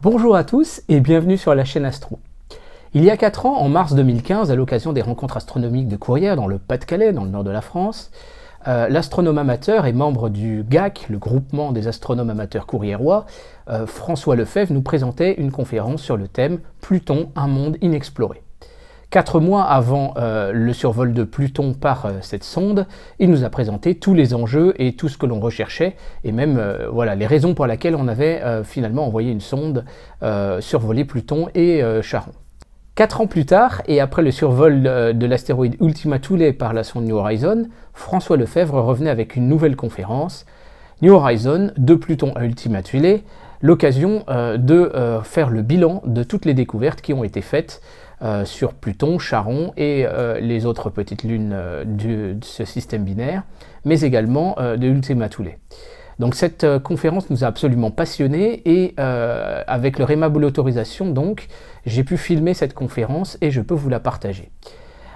Bonjour à tous et bienvenue sur la chaîne Astro. Il y a 4 ans, en mars 2015, à l'occasion des rencontres astronomiques de Courrières dans le Pas-de-Calais, dans le nord de la France, l'astronome amateur et membre du GAC, le groupement des astronomes amateurs courriérois, François Lefebvre nous présentait une conférence sur le thème « Pluton, un monde inexploré ». 4 mois avant le survol de Pluton par cette sonde, il nous a présenté tous les enjeux et tout ce que l'on recherchait, et même voilà, les raisons pour lesquelles on avait finalement envoyé une sonde survoler Pluton et Charon. 4 ans plus tard, et après le survol de l'astéroïde Ultima Thule par la sonde New Horizon, François Lefebvre revenait avec une nouvelle conférence, New Horizon, de Pluton à Ultima Thule, l'occasion de faire le bilan de toutes les découvertes qui ont été faites sur Pluton, Charon et les autres petites lunes de ce système binaire, mais également de Ultima Thule. Donc cette conférence nous a absolument passionnés et avec leur aimable autorisation, donc, j'ai pu filmer cette conférence et je peux vous la partager.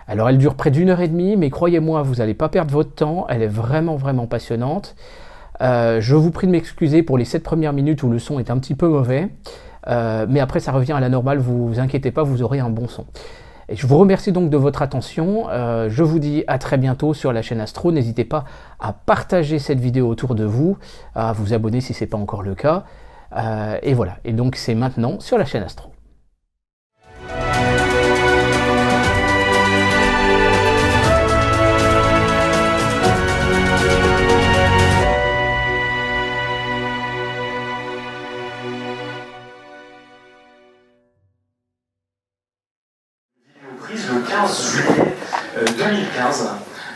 Alors elle dure près d'1h30, mais croyez-moi, vous n'allez pas perdre votre temps, elle est vraiment passionnante. Je vous prie de m'excuser pour les 7 premières minutes où le son est un petit peu mauvais. Mais après ça revient à la normale, vous inquiétez pas, vous aurez un bon son. Et je vous remercie donc de votre attention, je vous dis à très bientôt sur la chaîne Astro, n'hésitez pas à partager cette vidéo autour de vous, à vous abonner si ce n'est pas encore le cas, et voilà, et donc c'est maintenant sur la chaîne Astro. Le 15 juillet 2015.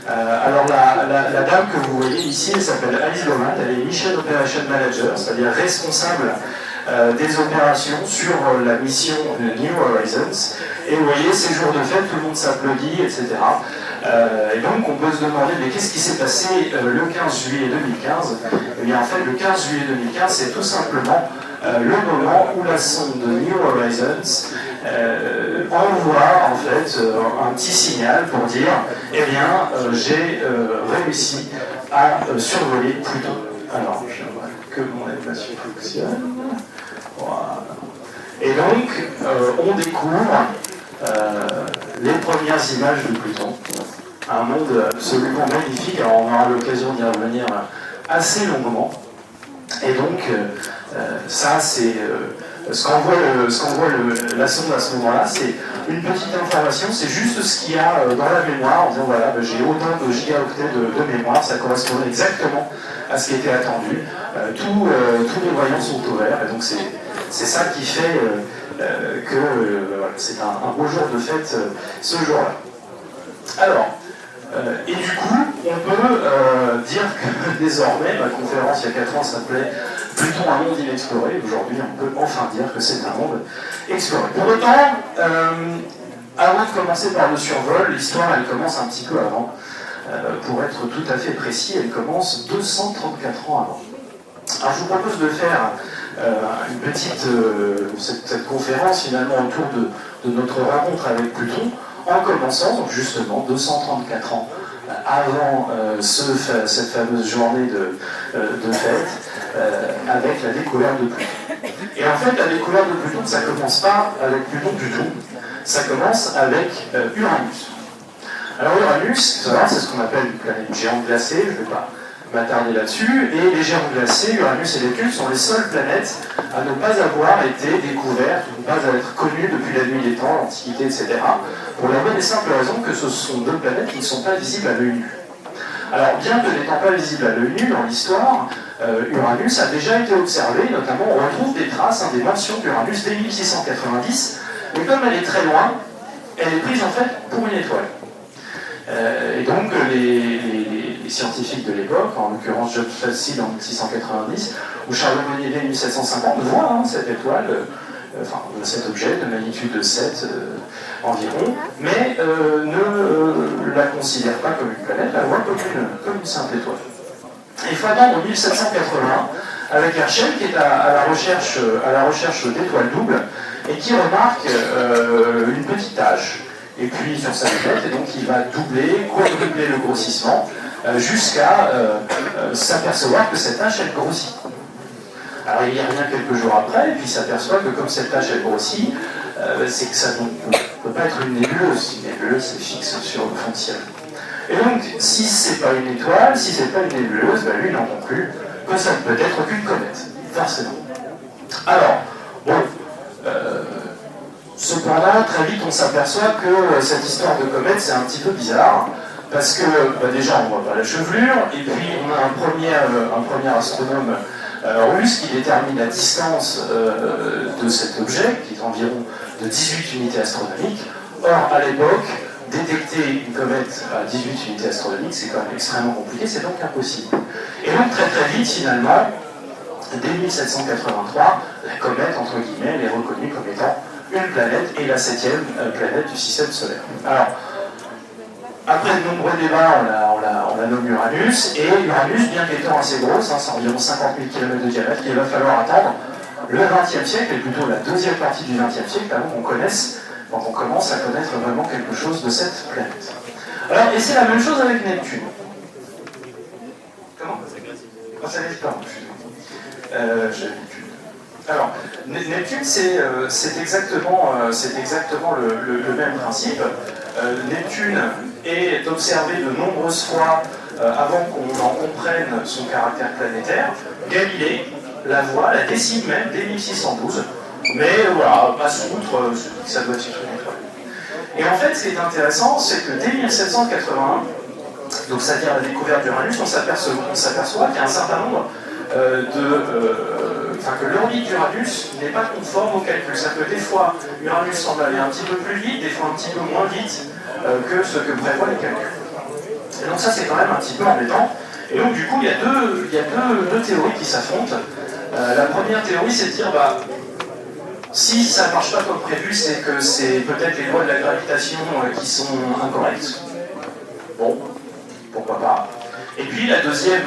Alors la dame que vous voyez ici, elle s'appelle Alice Bowman, elle est Mission Operation Manager, c'est-à-dire responsable des opérations sur la mission New Horizons. Et vous voyez, ces jours de fête, tout le monde s'applaudit, etc. Et donc on peut se demander, mais qu'est-ce qui s'est passé le 15 juillet 2015 ? Eh bien en fait, le 15 juillet 2015, c'est tout simplement le moment où la sonde New Horizons envoie en fait un petit signal pour dire eh bien j'ai réussi à survoler Pluton. Alors je vois que mon animation fonctionne. Voilà. Et donc on découvre les premières images de Pluton. Un monde absolument magnifique. Alors on aura l'occasion d'y revenir assez longuement. Et donc ça c'est ce qu'envoie la sonde à ce moment-là, c'est une petite information, c'est juste ce qu'il y a dans la mémoire, en disant voilà, j'ai autant de gigaoctets de mémoire, ça correspond exactement à ce qui était attendu. Tous les voyants sont ouverts, et donc c'est ça qui fait que c'est un beau jour de fête ce jour-là. Alors, et du coup, on peut dire que désormais, ma conférence il y a 4 ans s'appelait Pluton, un monde inexploré. Aujourd'hui, on peut enfin dire que c'est un monde exploré. Pour autant, avant de commencer par le survol, l'histoire elle commence un petit peu avant. Pour être tout à fait précis, elle commence 234 ans avant. Alors je vous propose de faire une petite cette conférence finalement autour de notre rencontre avec Pluton, en commençant donc justement 234 ans avant cette fameuse journée de fête, avec la découverte de Pluton. Et en fait, la découverte de Pluton, ça ne commence pas avec Pluton du tout, ça commence avec Uranus. Alors Uranus, c'est ce qu'on appelle une planète géante glacée, je ne vais pas m'attarder là-dessus, et les géants glacés, Uranus et Neptune, sont les seules planètes à ne pas avoir été découvertes, ou ne pas être connues depuis la nuit des temps, l'Antiquité, etc., pour la bonne et simple raison que ce sont 2 planètes qui ne sont pas visibles à l'œil nu. Alors, bien que n'étant pas visible à l'œil nu dans l'histoire, Uranus a déjà été observé, notamment on retrouve des traces, des mentions d'Uranus dès 1690, mais comme elle est très loin, elle est prise en fait pour une étoile. Et donc les scientifiques de l'époque, en l'occurrence John Falcy en 1690, ou Charles Bonnier en 1750, voient cette étoile, cet objet de magnitude de 7 environ, mais ne la considèrent pas comme une planète, la voient comme une simple étoile. Et il faut attendre 1780 avec Herschel qui est à la recherche d'étoiles doubles et qui remarque une petite tache. Et puis sur sa lunette, et donc il va doubler, quadrupler le grossissement, jusqu'à s'apercevoir que cette tache, elle grossit. Alors il y revient quelques jours après, et puis il s'aperçoit que comme cette tâche elle grossit, c'est que ça ne peut pas être une nébuleuse. Une nébuleuse, c'est fixe sur le fond de ciel. Et donc, si c'est pas une étoile, si c'est pas une nébuleuse, lui il n'en conclut que ça ne peut être qu'une comète, forcément. Alors, bon, cependant, très vite on s'aperçoit que cette histoire de comète c'est un petit peu bizarre, parce que déjà on voit pas la chevelure, et puis on a un premier astronome russe qui détermine la distance de cet objet, qui est environ de 18 unités astronomiques. Or, à l'époque, détecter une comète à 18 unités astronomiques, c'est quand même extrêmement compliqué, c'est donc impossible. Et donc très très vite, finalement, dès 1783, la comète, entre guillemets, elle est reconnue comme étant une planète, et la 7e planète du système solaire. Alors, après de nombreux débats, on la nomme Uranus, et Uranus, bien qu'étant assez grosse, c'est environ 50 000 km de diamètre, il va falloir attendre le XXe siècle, et plutôt la deuxième partie du XXe siècle, avant qu'on commence à connaître vraiment quelque chose de cette planète. Alors, et c'est la même chose avec Neptune. Comment ? Ça n'existe pas, j'ai Neptune. Alors, Neptune, c'est exactement le même principe. Neptune est observé de nombreuses fois avant qu'on en comprenne son caractère planétaire. Galilée la voit, la décide même dès 1612, mais voilà, passe outre, ça doit être une étoile. Et en fait, ce qui est intéressant, c'est que dès 1781, donc c'est-à-dire la découverte d'Uranus, on s'aperçoit qu'il y a un certain nombre que l'orbite d'Uranus n'est pas conforme au calcul. C'est-à-dire que des fois, Uranus semble aller un petit peu plus vite, des fois un petit peu moins vite que ce que prévoient les calculs. Et donc ça, c'est quand même un petit peu embêtant. Et donc du coup, il y a deux théories qui s'affrontent. La première théorie, c'est de dire, si ça ne marche pas comme prévu, c'est que c'est peut-être les lois de la gravitation qui sont incorrectes. Bon, pourquoi pas. Et puis la deuxième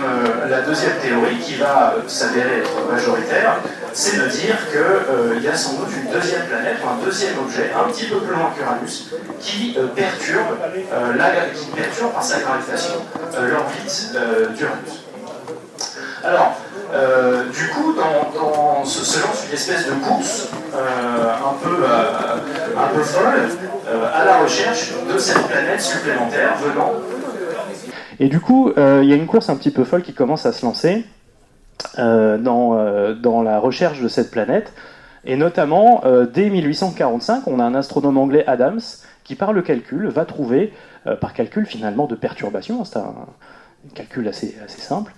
théorie qui va s'avérer être majoritaire, c'est de dire qu'il y a sans doute une deuxième planète, ou un deuxième objet, un petit peu plus loin qu'Uranus, qui perturbe par sa gravitation l'orbite d'Uranus. Alors, du coup, se lance une espèce de course un peu folle à la recherche de cette planète supplémentaire venant. Et du coup, il y a une course un petit peu folle qui commence à se lancer dans la recherche de cette planète. Et notamment, dès 1845, on a un astronome anglais, Adams, qui par le calcul va trouver, par calcul finalement de perturbation, c'est un calcul assez simple,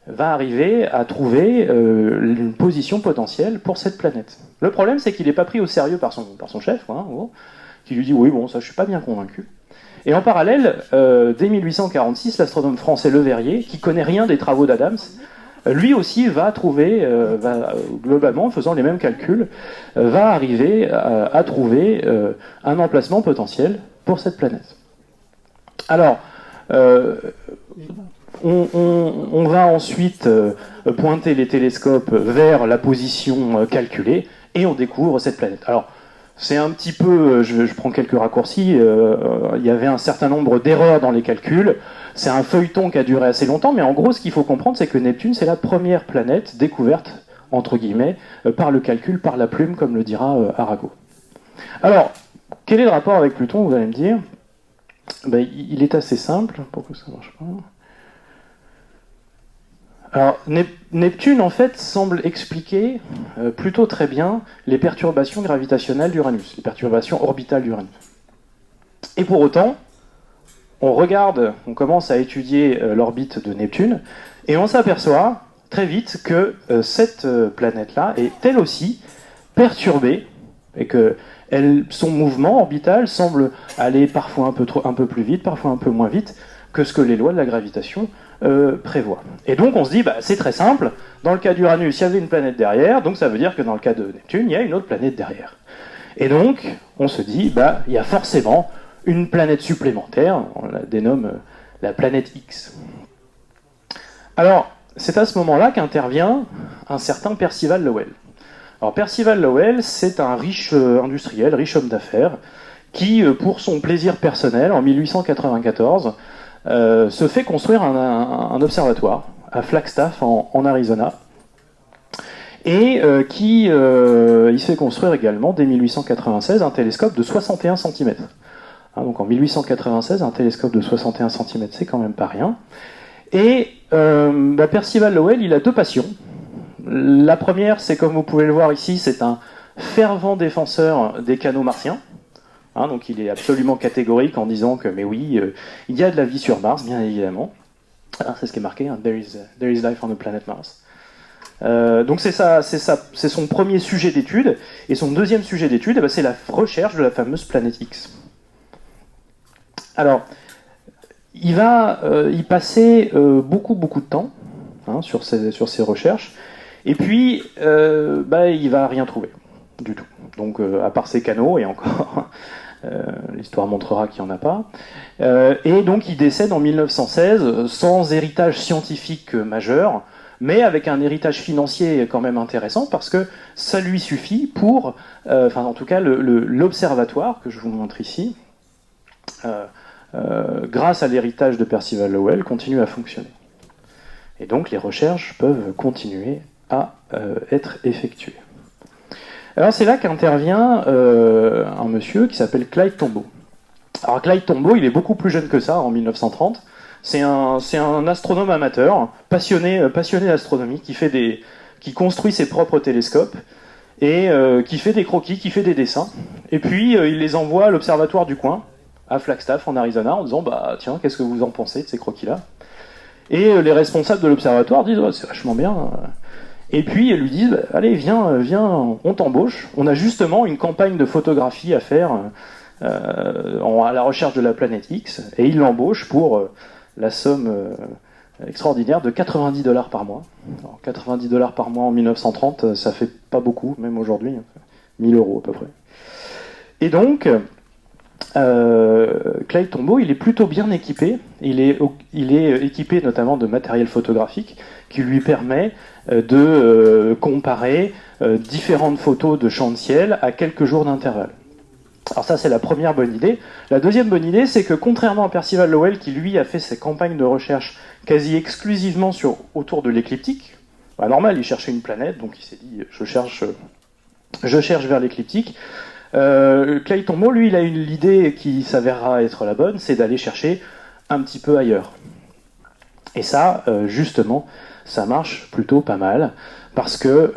va arriver à trouver une position potentielle pour cette planète. Le problème, c'est qu'il n'est pas pris au sérieux par son chef, qui lui dit « oui, bon, ça je suis pas bien convaincu ». Et en parallèle, dès 1846, l'astronome français Le Verrier, qui connaît rien des travaux d'Adams, lui aussi va trouver, globalement, en faisant les mêmes calculs, va arriver à trouver un emplacement potentiel pour cette planète. Alors, on va ensuite pointer les télescopes vers la position calculée, et on découvre cette planète. Alors, c'est un petit peu, je prends quelques raccourcis, il y avait un certain nombre d'erreurs dans les calculs, c'est un feuilleton qui a duré assez longtemps, mais en gros ce qu'il faut comprendre c'est que Neptune c'est la première planète découverte, entre guillemets, par le calcul, par la plume, comme le dira Arago. Alors, quel est le rapport avec Pluton, vous allez me dire ? Il est assez simple, pourquoi ça ne marche pas ? Alors, Neptune, en fait, semble expliquer plutôt très bien les perturbations gravitationnelles d'Uranus, les perturbations orbitales d'Uranus. Et pour autant, on commence à étudier l'orbite de Neptune, et on s'aperçoit très vite que cette planète-là est elle aussi perturbée, et que son mouvement orbital semble aller parfois un peu plus vite, parfois un peu moins vite que ce que les lois de la gravitation prévoit. Et donc on se dit, c'est très simple, dans le cas d'Uranus, il y avait une planète derrière, donc ça veut dire que dans le cas de Neptune, il y a une autre planète derrière. Et donc, on se dit, il y a forcément une planète supplémentaire, on la dénomme la planète X. Alors, c'est à ce moment-là qu'intervient un certain Percival Lowell. Alors Percival Lowell, c'est un riche industriel, riche homme d'affaires, qui, pour son plaisir personnel, en 1894, se fait construire un observatoire à Flagstaff en Arizona. et il se fait construire également, dès 1896, un télescope de 61 cm. Donc en 1896, un télescope de 61 cm, c'est quand même pas rien. Et Percival Lowell, il a deux passions. La première, c'est comme vous pouvez le voir ici, c'est un fervent défenseur des canaux martiens. Donc il est absolument catégorique en disant que, mais oui, il y a de la vie sur Mars, bien évidemment. C'est ce qui est marqué, there is life on the planet Mars. Donc c'est son premier sujet d'étude, et son deuxième sujet d'étude, c'est la recherche de la fameuse planète X. Alors, il va y passer beaucoup de temps sur ses recherches, et puis il va rien trouver du tout. Donc à part ses canaux, et encore, l'histoire montrera qu'il n'y en a pas. Et donc il décède en 1916 sans héritage scientifique majeur, mais avec un héritage financier quand même intéressant, parce que ça lui suffit pour, en tout cas l'observatoire que je vous montre ici, grâce à l'héritage de Percival Lowell, continue à fonctionner. Et donc les recherches peuvent continuer à être effectuées. Alors c'est là qu'intervient un monsieur qui s'appelle Clyde Tombaugh. Alors Clyde Tombaugh, il est beaucoup plus jeune que ça, en 1930. C'est un astronome amateur, passionné d'astronomie, qui construit ses propres télescopes, et qui fait des croquis, qui fait des dessins. Et puis il les envoie à l'observatoire du coin, à Flagstaff en Arizona, en disant tiens, qu'est-ce que vous en pensez de ces croquis-là? Et les responsables de l'observatoire disent c'est vachement bien. Et puis ils lui disent allez, viens, on t'embauche. On a justement une campagne de photographie à faire à la recherche de la planète X, et ils l'embauchent pour la somme extraordinaire de $90 par mois. Alors, $90 par mois en 1930, ça fait pas beaucoup, même aujourd'hui, 1000 € à peu près. Et donc Clyde Tombaugh, il est plutôt bien équipé. Il est équipé notamment de matériel photographique qui lui permet de comparer différentes photos de champs de ciel à quelques jours d'intervalle. Alors ça, c'est la première bonne idée. La deuxième bonne idée, c'est que contrairement à Percival Lowell, qui lui a fait ses campagnes de recherche quasi exclusivement autour de l'écliptique, normal, il cherchait une planète, donc il s'est dit je cherche vers l'écliptique. Clyde Tombaugh, lui, il a eu l'idée qui s'avérera être la bonne, c'est d'aller chercher un petit peu ailleurs. Et ça, justement, ça marche plutôt pas mal, parce que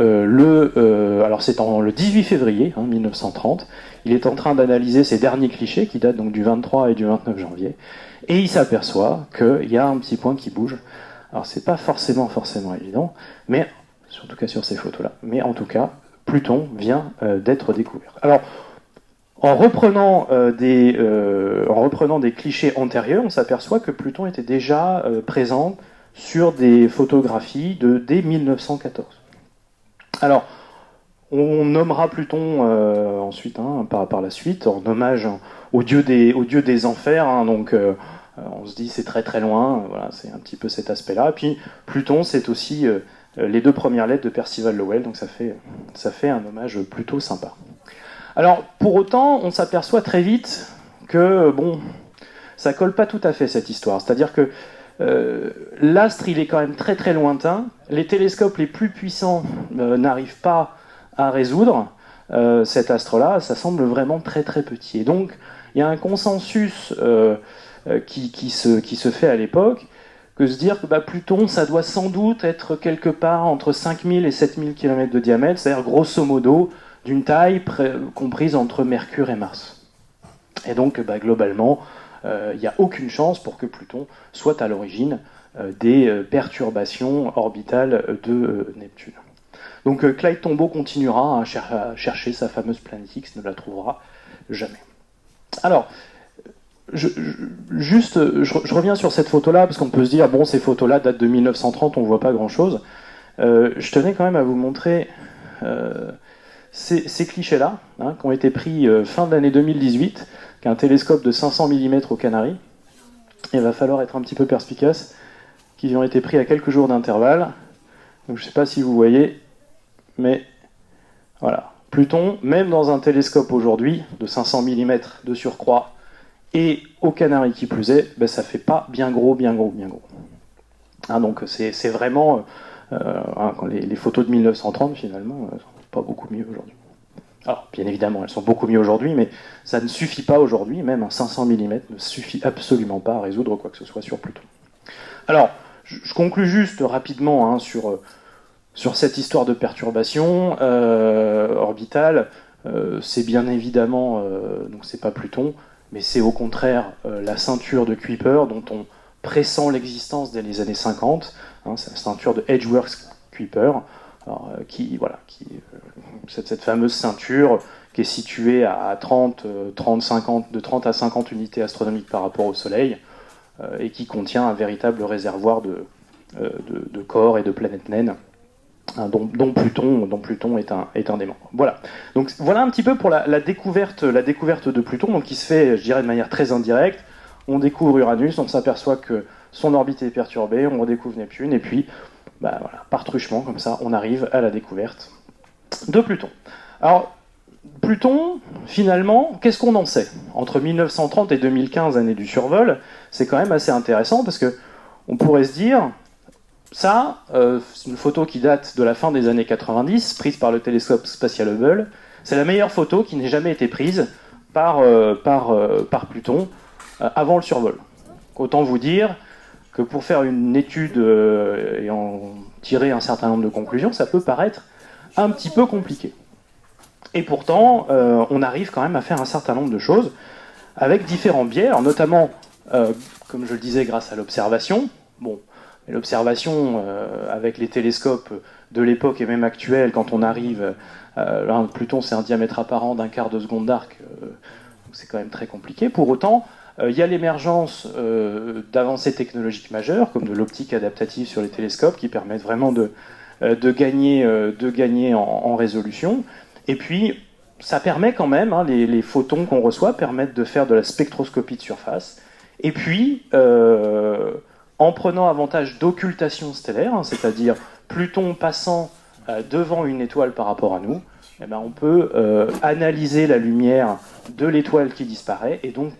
alors c'est le 18 février 1930, il est en train d'analyser ses derniers clichés, qui datent donc du 23 et du 29 janvier, et il s'aperçoit qu'il y a un petit point qui bouge. Alors c'est pas forcément évident, mais en tout cas sur ces photos-là, mais en tout cas, Pluton vient d'être découvert. Alors, en reprenant des clichés antérieurs, on s'aperçoit que Pluton était déjà présent sur des photographies dès 1914. Alors, on nommera Pluton ensuite, par la suite, en hommage au dieu des enfers. Donc, on se dit c'est très très loin. Voilà, c'est un petit peu cet aspect-là. Et puis, Pluton, c'est aussi les deux premières lettres de Percival Lowell. Donc, ça fait un hommage plutôt sympa. Alors, pour autant, on s'aperçoit très vite que, ça colle pas tout à fait cette histoire. C'est-à-dire que l'astre, il est quand même très très lointain. Les télescopes les plus puissants n'arrivent pas à résoudre cet astre-là. Ça semble vraiment très très petit. Et donc, il y a un consensus qui se fait à l'époque, que se dire que Pluton, ça doit sans doute être quelque part entre 5000 et 7000 km de diamètre, c'est-à-dire grosso modo d'une taille comprise entre Mercure et Mars. Et donc, globalement, il n'y a aucune chance pour que Pluton soit à l'origine des perturbations orbitales de Neptune. Donc Clyde Tombaugh continuera à chercher sa fameuse planète X, ne la trouvera jamais. Alors, je reviens sur cette photo-là, parce qu'on peut se dire, ces photos-là datent de 1930, on ne voit pas grand-chose. Je tenais quand même à vous montrer ces clichés-là, qui ont été pris fin de l'année 2018, qu'un télescope de 500 mm aux Canaries. Il va falloir être un petit peu perspicace, qui ont été pris à quelques jours d'intervalle. Donc je ne sais pas si vous voyez, mais voilà. Pluton, même dans un télescope aujourd'hui, de 500 mm de surcroît, et aux Canaries qui plus est, ça fait pas bien gros. Donc c'est vraiment Quand les photos de 1930, finalement, sont pas beaucoup mieux aujourd'hui. Alors, bien évidemment, elles sont beaucoup mieux aujourd'hui, mais ça ne suffit pas aujourd'hui, même un 500 mm ne suffit absolument pas à résoudre quoi que ce soit sur Pluton. Alors, je conclus juste rapidement sur cette histoire de perturbation orbitale. C'est bien évidemment, donc c'est pas Pluton, mais c'est au contraire la ceinture de Kuiper dont on pressent l'existence dès les années 50. C'est la ceinture de Edgeworth-Kuiper, cette fameuse ceinture qui est située à de 30 à 50 unités astronomiques par rapport au Soleil, et qui contient un véritable réservoir de corps et de planètes naines, dont Pluton est un des membres. Voilà. Donc voilà un petit peu pour la découverte de Pluton, donc qui se fait, je dirais, de manière très indirecte. On découvre Uranus, on s'aperçoit que son orbite est perturbée, on redécouvre Neptune, et puis, par truchement, comme ça, on arrive à la découverte de Pluton. Alors, Pluton, finalement, qu'est-ce qu'on en sait ? Entre 1930 et 2015, année du survol, c'est quand même assez intéressant, parce que on pourrait se dire, ça, c'est une photo qui date de la fin des années 90, prise par le télescope spatial Hubble. C'est la meilleure photo qui n'ait jamais été prise par Pluton avant le survol. Autant vous dire que pour faire une étude et en tirer un certain nombre de conclusions, ça peut paraître un petit peu compliqué. Et pourtant, on arrive quand même à faire un certain nombre de choses avec différents biais, alors notamment, comme je le disais, grâce à l'observation. Bon, l'observation avec les télescopes de l'époque et même actuelle, quand on arrive, Pluton c'est un diamètre apparent d'un quart de seconde d'arc, c'est quand même très compliqué. Pour autant, il y a l'émergence d'avancées technologiques majeures, comme de l'optique adaptative sur les télescopes, qui permettent vraiment de gagner en résolution. Et puis, ça permet quand même, les photons qu'on reçoit permettent de faire de la spectroscopie de surface. Et puis, en prenant avantage d'occultation stellaire, c'est-à-dire Pluton passant devant une étoile par rapport à nous, on peut analyser la lumière de l'étoile qui disparaît et donc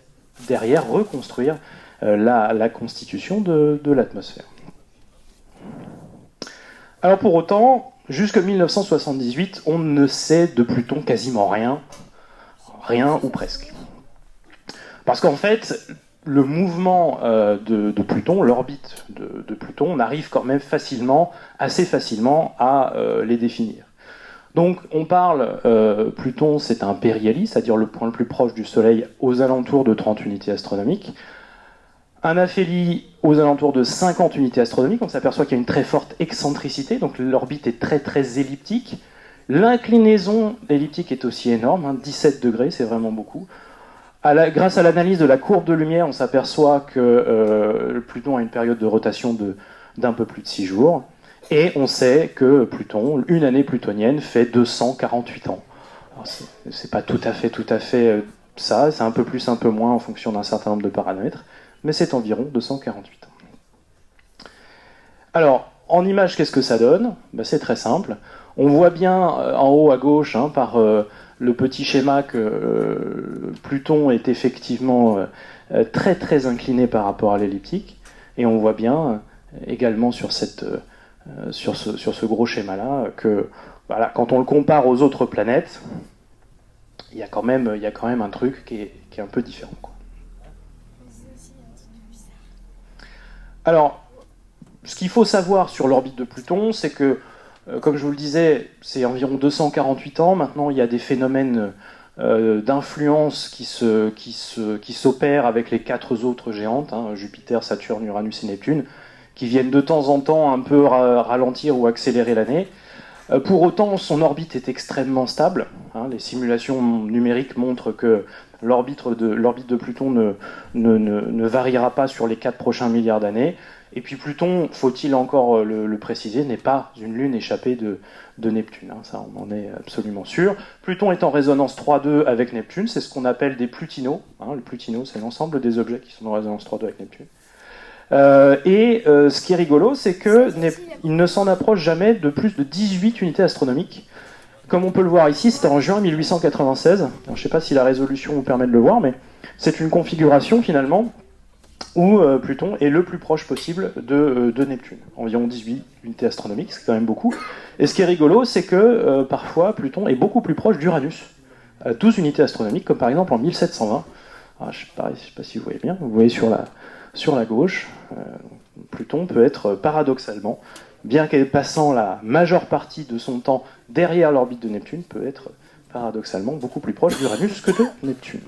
derrière reconstruire la constitution de l'atmosphère. Alors pour autant, jusqu'en 1978, on ne sait de Pluton quasiment rien ou presque. Parce qu'en fait, le mouvement de Pluton, l'orbite de Pluton, on arrive quand même assez facilement à les définir. Donc on parle, Pluton c'est un périhélie, c'est-à-dire le point le plus proche du Soleil aux alentours de 30 unités astronomiques. Un aphélie aux alentours de 50 unités astronomiques, on s'aperçoit qu'il y a une très forte excentricité, donc l'orbite est très très elliptique. L'inclinaison elliptique est aussi énorme, 17 degrés, c'est vraiment beaucoup. Grâce à l'analyse de la courbe de lumière, on s'aperçoit que Pluton a une période de rotation d'un peu plus de 6 jours. Et on sait que Pluton, une année plutonienne, fait 248 ans. Alors c'est pas tout à fait ça, c'est un peu plus, un peu moins en fonction d'un certain nombre de paramètres, mais c'est environ 248 ans. Alors, en image, qu'est-ce que ça donne ? C'est très simple. On voit bien en haut à gauche, par le petit schéma, que Pluton est effectivement très très incliné par rapport à l'elliptique, et on voit bien également sur ce gros schéma-là que voilà, quand on le compare aux autres planètes, il y a quand même un truc qui est un peu différent, quoi. Alors, ce qu'il faut savoir sur l'orbite de Pluton, c'est que, comme je vous le disais, c'est environ 248 ans. Maintenant, il y a des phénomènes d'influence qui s'opèrent avec les 4 autres géantes, Jupiter, Saturne, Uranus et Neptune, qui viennent de temps en temps un peu ralentir ou accélérer l'année. Pour autant, son orbite est extrêmement stable. Les simulations numériques montrent que l'orbite de Pluton ne variera pas sur les 4 prochains milliards d'années. Et puis Pluton, faut-il encore le préciser, n'est pas une lune échappée de Neptune. Ça, on en est absolument sûr. Pluton est en résonance 3,2 avec Neptune. C'est ce qu'on appelle des plutinos. Le plutino, c'est l'ensemble des objets qui sont en résonance 3,2 avec Neptune. Ce qui est rigolo, c'est qu'il ne s'en approche jamais de plus de 18 unités astronomiques. Comme on peut le voir ici, c'était en juin 1896. Alors, je ne sais pas si la résolution vous permet de le voir, mais c'est une configuration finalement où Pluton est le plus proche possible de Neptune, environ 18 unités astronomiques, c'est quand même beaucoup. Et ce qui est rigolo, c'est que parfois Pluton est beaucoup plus proche d'Uranus, à 12 unités astronomiques, comme par exemple en 1720. Alors, je ne sais pas si vous voyez bien, vous voyez sur la gauche, Pluton peut être paradoxalement, bien qu'elle passant la majeure partie de son temps derrière l'orbite de Neptune, peut être paradoxalement beaucoup plus proche d'Uranus que de Neptune.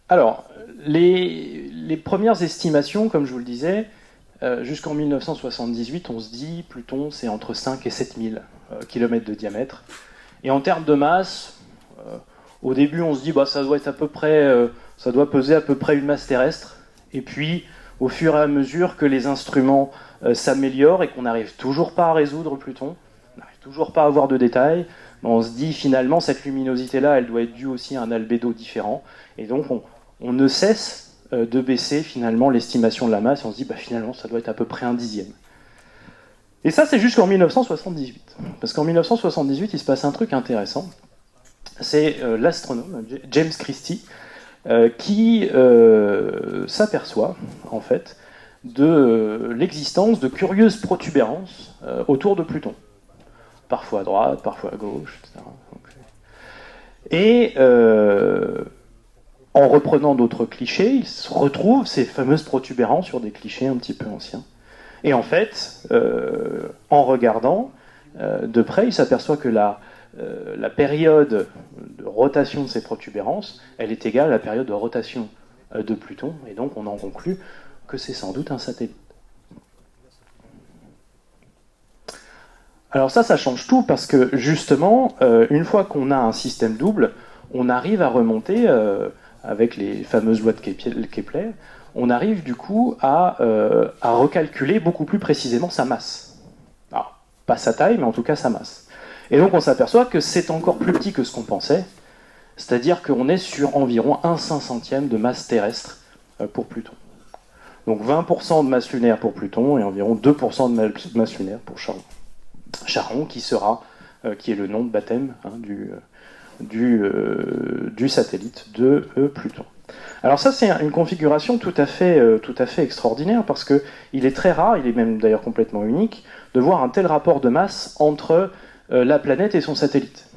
Alors, les premières estimations, comme je vous le disais, jusqu'en 1978, on se dit Pluton, c'est entre 5 et 7 000 km de diamètre. Et en termes de masse, au début, on se dit ça doit être à peu près, ça doit peser à peu près une masse terrestre. Et puis, au fur et à mesure que les instruments s'améliorent et qu'on n'arrive toujours pas à résoudre Pluton, on n'arrive toujours pas à avoir de détails, on se dit finalement cette luminosité-là, elle doit être due aussi à un albédo différent. Et donc, on ne cesse de baisser finalement l'estimation de la masse, et on se dit finalement ça doit être à peu près un dixième. Et ça c'est jusqu'en 1978, parce qu'en 1978 il se passe un truc intéressant, c'est l'astronome James Christie qui s'aperçoit en fait de l'existence de curieuses protubérances autour de Pluton, parfois à droite, parfois à gauche, etc. Et en reprenant d'autres clichés, il se retrouve ces fameuses protubérances sur des clichés un petit peu anciens. Et en fait, en regardant de près, il s'aperçoit que la période de rotation de ces protubérances, elle est égale à la période de rotation de Pluton, et donc on en conclut que c'est sans doute un satellite. Alors ça change tout, parce que justement, une fois qu'on a un système double, on arrive à remonter, avec les fameuses lois de Kepler, on arrive du coup à recalculer beaucoup plus précisément sa masse. Alors, pas sa taille, mais en tout cas sa masse. Et donc on s'aperçoit que c'est encore plus petit que ce qu'on pensait, c'est-à-dire qu'on est sur environ 1/500e de masse terrestre pour Pluton. Donc 20% de masse lunaire pour Pluton et environ 2% de masse lunaire pour Charon. Charon qui est le nom de baptême du satellite de Pluton. Alors ça c'est une configuration tout à fait extraordinaire, parce qu'il est très rare, il est même d'ailleurs complètement unique, de voir un tel rapport de masse entre la planète et son satellite.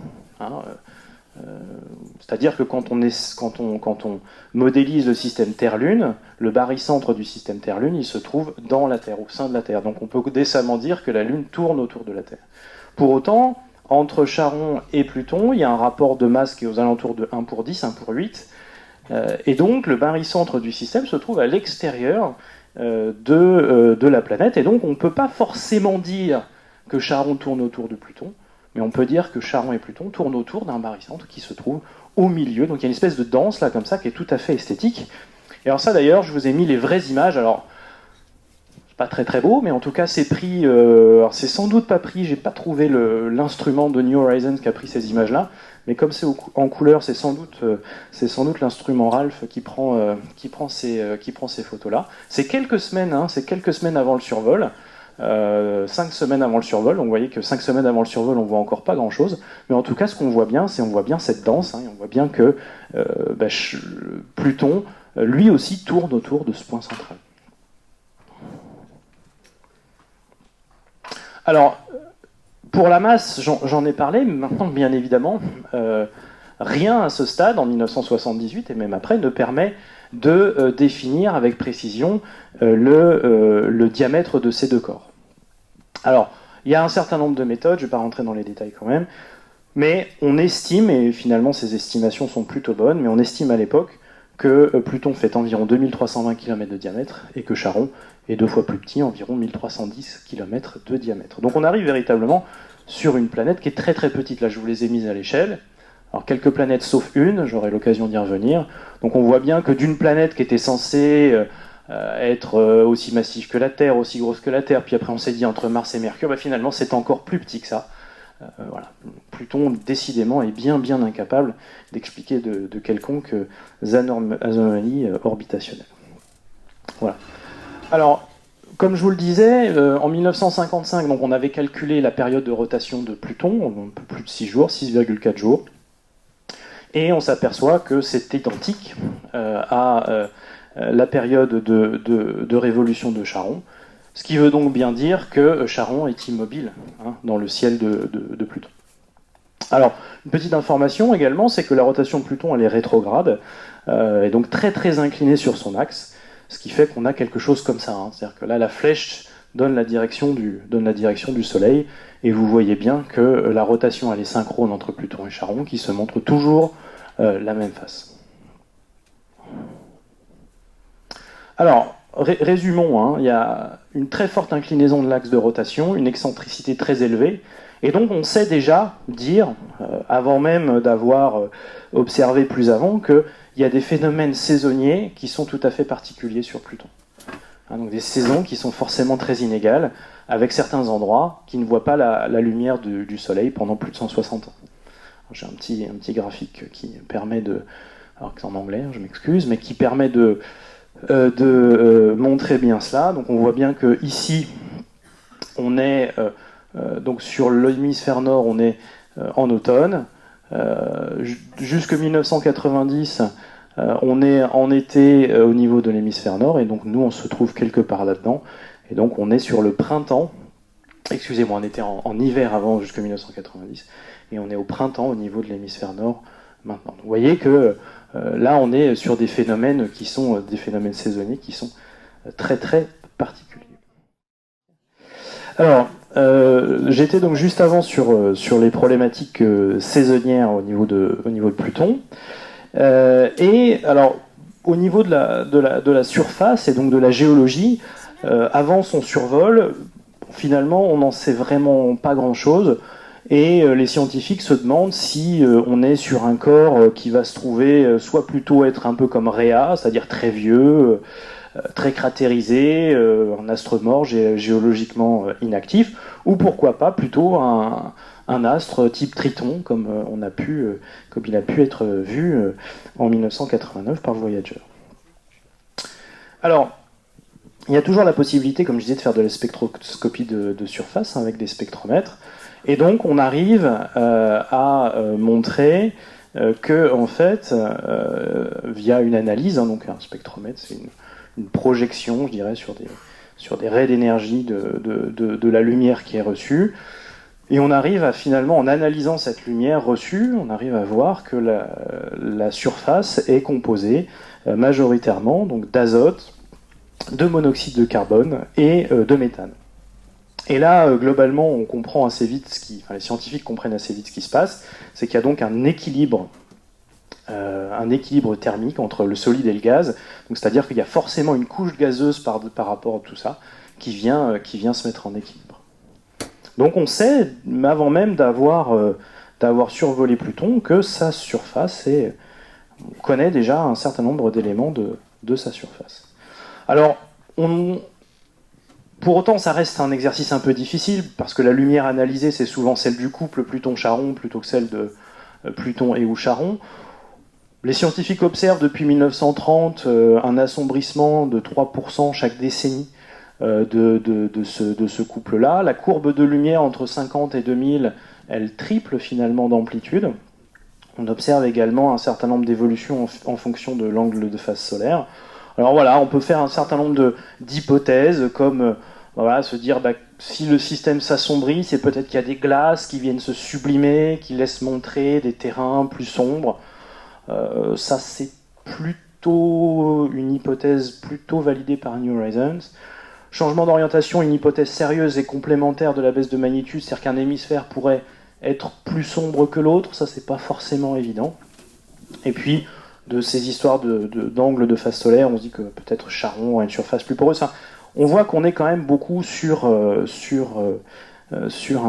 C'est-à-dire que quand on modélise le système Terre-Lune, le barycentre du système Terre-Lune, il se trouve dans la Terre, au sein de la Terre. Donc on peut décemment dire que la Lune tourne autour de la Terre. Pour autant, entre Charon et Pluton, il y a un rapport de masse qui est aux alentours de 1 pour 10, 1 pour 8. Et donc le barycentre du système se trouve à l'extérieur de la planète. Et donc on ne peut pas forcément dire que Charon tourne autour de Pluton, mais on peut dire que Charon et Pluton tournent autour d'un barycentre qui se trouve au milieu. Donc il y a une espèce de danse là comme ça qui est tout à fait esthétique. Et alors ça d'ailleurs, je vous ai mis les vraies images. Alors c'est pas très très beau, mais en tout cas c'est pris. Alors c'est sans doute pas pris. J'ai pas trouvé l'instrument de New Horizons qui a pris ces images là. Mais comme c'est en couleur, c'est sans doute l'instrument Ralph qui prend ces photos là. C'est quelques semaines avant le survol. 5 semaines avant le survol, donc vous voyez que 5 semaines avant le survol on voit encore pas grand chose, mais en tout cas ce qu'on voit bien, on voit bien cette danse, et on voit bien que Pluton lui aussi tourne autour de ce point central. Alors pour la masse, j'en ai parlé, mais maintenant bien évidemment rien à ce stade, en 1978 et même après, ne permet de définir avec précision le diamètre de ces deux corps. Alors, il y a un certain nombre de méthodes, je ne vais pas rentrer dans les détails quand même, mais on estime, et finalement ces estimations sont plutôt bonnes, mais on estime à l'époque que Pluton fait environ 2320 km de diamètre et que Charon est 2 fois plus petit, environ 1310 km de diamètre. Donc on arrive véritablement sur une planète qui est très très petite. Là je vous les ai mises à l'échelle. Alors quelques planètes sauf une, j'aurai l'occasion d'y revenir. Donc on voit bien que d'une planète qui était censée être aussi massive que la Terre, aussi grosse que la Terre, puis après on s'est dit entre Mars et Mercure, finalement c'est encore plus petit que ça. Voilà. Pluton décidément est bien incapable d'expliquer de quelconques anomalies orbitationnelles. Voilà. Alors, comme je vous le disais, en 1955, donc on avait calculé la période de rotation de Pluton, un peu plus de 6 jours, 6,4 jours. Et on s'aperçoit que c'est identique à la période de révolution de Charon, ce qui veut donc bien dire que Charon est immobile dans le ciel de Pluton. Alors, une petite information également, c'est que la rotation de Pluton, elle est rétrograde, et donc très très inclinée sur son axe, ce qui fait qu'on a quelque chose comme ça. C'est-à-dire que là, la flèche donne la direction du Soleil, et vous voyez bien que la rotation, elle est synchrone entre Pluton et Charon, qui se montrent toujours la même face. Alors, résumons, il y a une très forte inclinaison de l'axe de rotation, une excentricité très élevée, et donc on sait déjà dire, avant même d'avoir observé plus avant, qu'il y a des phénomènes saisonniers qui sont tout à fait particuliers sur Pluton. Donc des saisons qui sont forcément très inégales, avec certains endroits qui ne voient pas la lumière du Soleil pendant plus de 160 ans. J'ai un petit graphique qui permet de... Alors que c'est en anglais, je m'excuse, mais qui permet de montrer bien cela. Donc on voit bien que ici, on est... donc sur l'hémisphère nord, on est en automne. Jusque 1990, on est en été au niveau de l'hémisphère nord, et donc nous, on se trouve quelque part là-dedans. Et donc on est sur le printemps. Excusez-moi, on était en hiver avant, jusque 1990, et on est au printemps au niveau de l'hémisphère nord maintenant. Donc, vous voyez que là, on est sur des phénomènes qui sont des phénomènes saisonniers qui sont très très particuliers. Alors, j'étais donc juste avant sur les problématiques saisonnières au niveau de Pluton. Et alors, au niveau de la surface et donc de la géologie, avant son survol, finalement, on n'en sait vraiment pas grand-chose. Et les scientifiques se demandent si on est sur un corps qui va se trouver soit plutôt être un peu comme Rhea, c'est-à-dire très vieux, très cratérisé, un astre mort géologiquement inactif, ou pourquoi pas plutôt un astre type Triton, comme il a pu être vu en 1989 par Voyager. Alors, il y a toujours la possibilité, comme je disais, de faire de la spectroscopie de surface avec des spectromètres. Et donc, on arrive à montrer que, en fait, via une analyse, donc un spectromètre, c'est une projection, je dirais, sur des raies d'énergie de la lumière qui est reçue. Et on arrive à finalement, en analysant cette lumière reçue, on arrive à voir que la surface est composée majoritairement donc d'azote, de monoxyde de carbone et de méthane. Et là, globalement, on comprend assez vite les scientifiques comprennent assez vite ce qui se passe, c'est qu'il y a donc un équilibre thermique entre le solide et le gaz. Donc, c'est-à-dire qu'il y a forcément une couche gazeuse par rapport à tout ça qui vient se mettre en équilibre. Donc, on sait, avant même d'avoir survolé Pluton, que sa surface on connaît déjà un certain nombre d'éléments de sa surface. Alors, pour autant, ça reste un exercice un peu difficile, parce que la lumière analysée, c'est souvent celle du couple Pluton-Charon, plutôt que celle de Pluton et ou Charon. Les scientifiques observent depuis 1930 un assombrissement de 3% chaque décennie de ce couple-là. La courbe de lumière entre 50 et 2000, elle triple finalement d'amplitude. On observe également un certain nombre d'évolutions en fonction de l'angle de phase solaire. Alors voilà, on peut faire un certain nombre d'hypothèses, comme se dire si le système s'assombrit, c'est peut-être qu'il y a des glaces qui viennent se sublimer, qui laissent montrer des terrains plus sombres. Ça, c'est plutôt une hypothèse plutôt validée par New Horizons. Changement d'orientation, une hypothèse sérieuse et complémentaire de la baisse de magnitude, c'est-à-dire qu'un hémisphère pourrait être plus sombre que l'autre, ça c'est pas forcément évident. Et puis, de ces histoires d'angle de phase solaire, on se dit que peut-être Charon a une surface plus poreuse. Enfin, on voit qu'on est quand même beaucoup sur un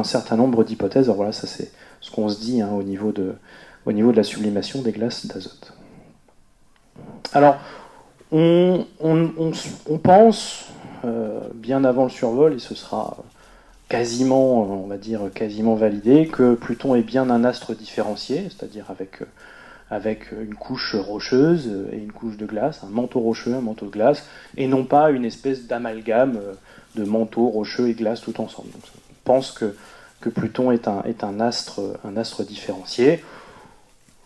certain nombre d'hypothèses. Alors voilà, ça c'est ce qu'on se dit au niveau de la sublimation des glaces d'azote. Alors, on pense, bien avant le survol, et ce sera quasiment, on va dire, quasiment validé, que Pluton est bien un astre différencié, c'est-à-dire avec une couche rocheuse et une couche de glace, un manteau rocheux, un manteau de glace, et non pas une espèce d'amalgame de manteau rocheux et glace tout ensemble. Donc, on pense que Pluton est un astre différencié.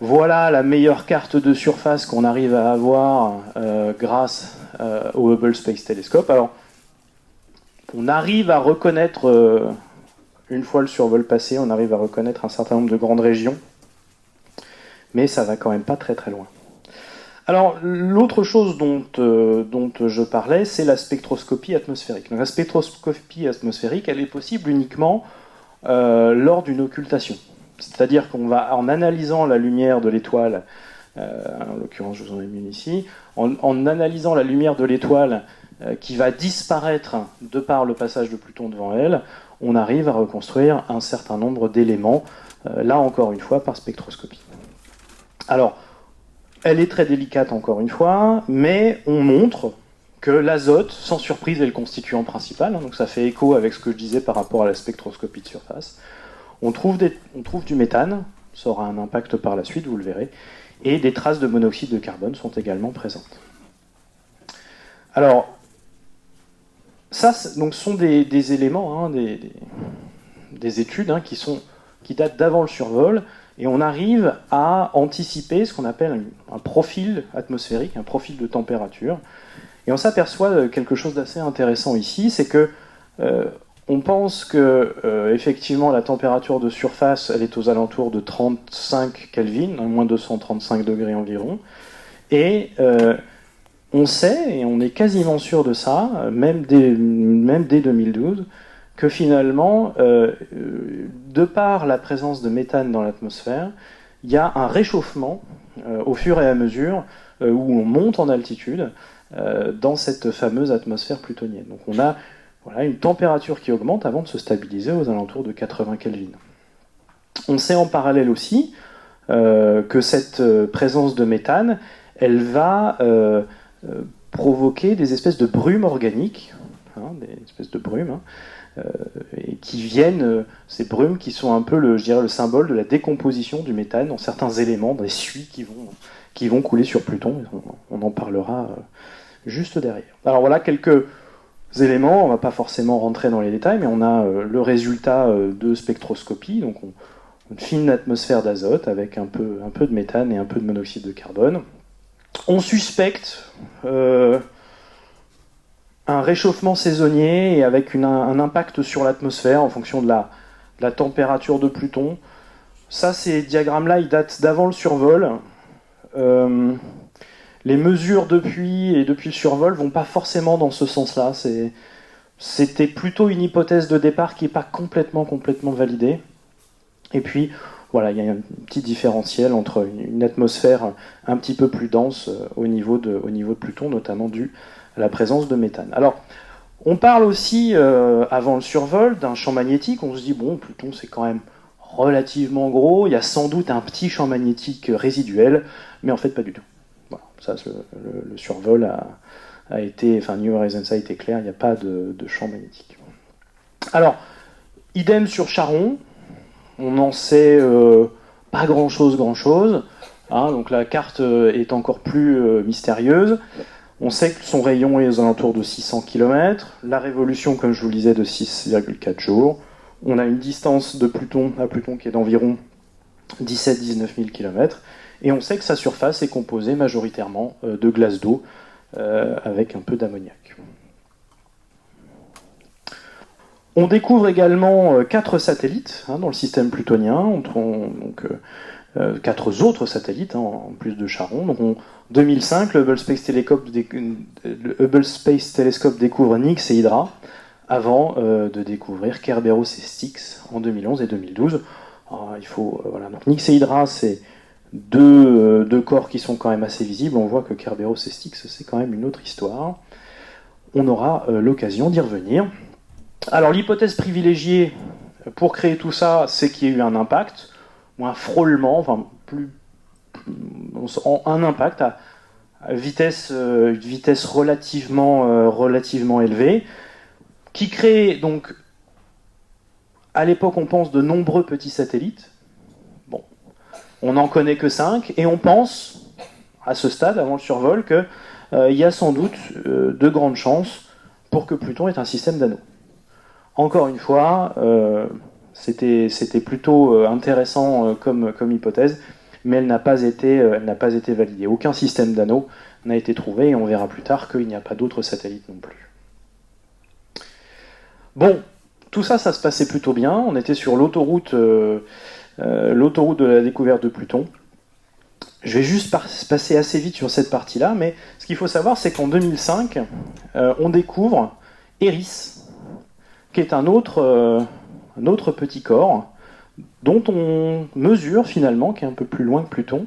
Voilà la meilleure carte de surface qu'on arrive à avoir grâce au Hubble Space Telescope. Alors, on arrive à reconnaître, une fois le survol passé, on arrive à reconnaître un certain nombre de grandes régions, mais ça va quand même pas très très loin. Alors, l'autre chose dont je parlais, c'est la spectroscopie atmosphérique. Donc, la spectroscopie atmosphérique, elle est possible uniquement lors d'une occultation. C'est-à-dire qu'on va, en analysant la lumière de l'étoile, en l'occurrence je vous en ai mis ici, en analysant la lumière de l'étoile qui va disparaître de par le passage de Pluton devant elle, on arrive à reconstruire un certain nombre d'éléments, là encore une fois par spectroscopie. Alors, elle est très délicate encore une fois, mais on montre que l'azote, sans surprise, est le constituant principal, donc ça fait écho avec ce que je disais par rapport à la spectroscopie de surface. On trouve du méthane, ça aura un impact par la suite, vous le verrez, et des traces de monoxyde de carbone sont également présentes. Alors, ça, donc, sont des éléments, des études qui datent d'avant le survol, et on arrive à anticiper ce qu'on appelle un profil atmosphérique, un profil de température. Et on s'aperçoit quelque chose d'assez intéressant ici, c'est que on pense que effectivement la température de surface elle est aux alentours de 35 Kelvin, moins 235 degrés environ, et on sait, et on est quasiment sûr de ça, même dès 2012, que finalement, de par la présence de méthane dans l'atmosphère, il y a un réchauffement au fur et à mesure où on monte en altitude dans cette fameuse atmosphère plutonienne. Donc on a une température qui augmente avant de se stabiliser aux alentours de 80 Kelvin. On sait en parallèle aussi que cette présence de méthane, elle va provoquer des espèces de brumes organiques, des espèces de brumes, et qui viennent, ces brumes qui sont un peu le symbole de la décomposition du méthane en certains éléments, des suies qui vont couler sur Pluton. On en parlera juste derrière. Alors voilà quelques éléments, on ne va pas forcément rentrer dans les détails, mais on a le résultat de spectroscopie, donc une fine atmosphère d'azote avec un peu de méthane et un peu de monoxyde de carbone. On suspecte un réchauffement saisonnier et avec un impact sur l'atmosphère en fonction de la température de Pluton. Ça, ces diagrammes-là, ils datent d'avant le survol. Les mesures depuis le survol vont pas forcément dans ce sens-là. C'était plutôt une hypothèse de départ qui n'est pas complètement validée. Et puis, voilà, il y a un petit différentiel entre une atmosphère un petit peu plus dense au niveau de Pluton, notamment dû à la présence de méthane. Alors, on parle aussi, avant le survol, d'un champ magnétique. On se dit, bon, Pluton, c'est quand même relativement gros. Il y a sans doute un petit champ magnétique résiduel, mais en fait, pas du tout. Voilà, ça, le survol a été... Enfin, New Horizons a été clair, il n'y a pas de champ magnétique. Alors, idem sur Charon. On n'en sait pas grand-chose. Donc la carte est encore plus mystérieuse. On sait que son rayon est aux alentours de 600 km. La révolution, comme je vous le disais, de 6,4 jours. On a une distance de Pluton à Pluton qui est d'environ 17-19 000 km. Et on sait que sa surface est composée majoritairement de glace d'eau avec un peu d'ammoniac. On découvre également 4 satellites dans le système plutonien, donc 4 autres satellites en plus de Charon. Donc en 2005, le Hubble Space Telescope découvre Nix et Hydra, avant de découvrir Kerberos et Styx en 2011 et 2012. Donc Nix et Hydra, c'est deux corps qui sont quand même assez visibles. On voit que Kerberos et Styx, c'est quand même une autre histoire. On aura l'occasion d'y revenir. Alors l'hypothèse privilégiée pour créer tout ça, c'est qu'il y ait eu un impact, ou un frôlement, un impact à une vitesse relativement élevée, qui crée donc, à l'époque on pense de nombreux petits satellites. Bon, on n'en connaît que 5, et on pense, à ce stade, avant le survol, qu'il y a sans doute de grandes chances pour que Pluton ait un système d'anneaux. Encore une fois, c'était plutôt intéressant comme hypothèse. mais elle n'a pas été validée. Aucun système d'anneaux n'a été trouvé, et on verra plus tard qu'il n'y a pas d'autres satellites non plus. Bon, tout ça, ça se passait plutôt bien. On était sur l'autoroute de la découverte de Pluton. Je vais juste passer assez vite sur cette partie-là, mais ce qu'il faut savoir, c'est qu'en 2005, on découvre Eris, qui est un autre petit corps, dont on mesure finalement, qui est un peu plus loin que Pluton,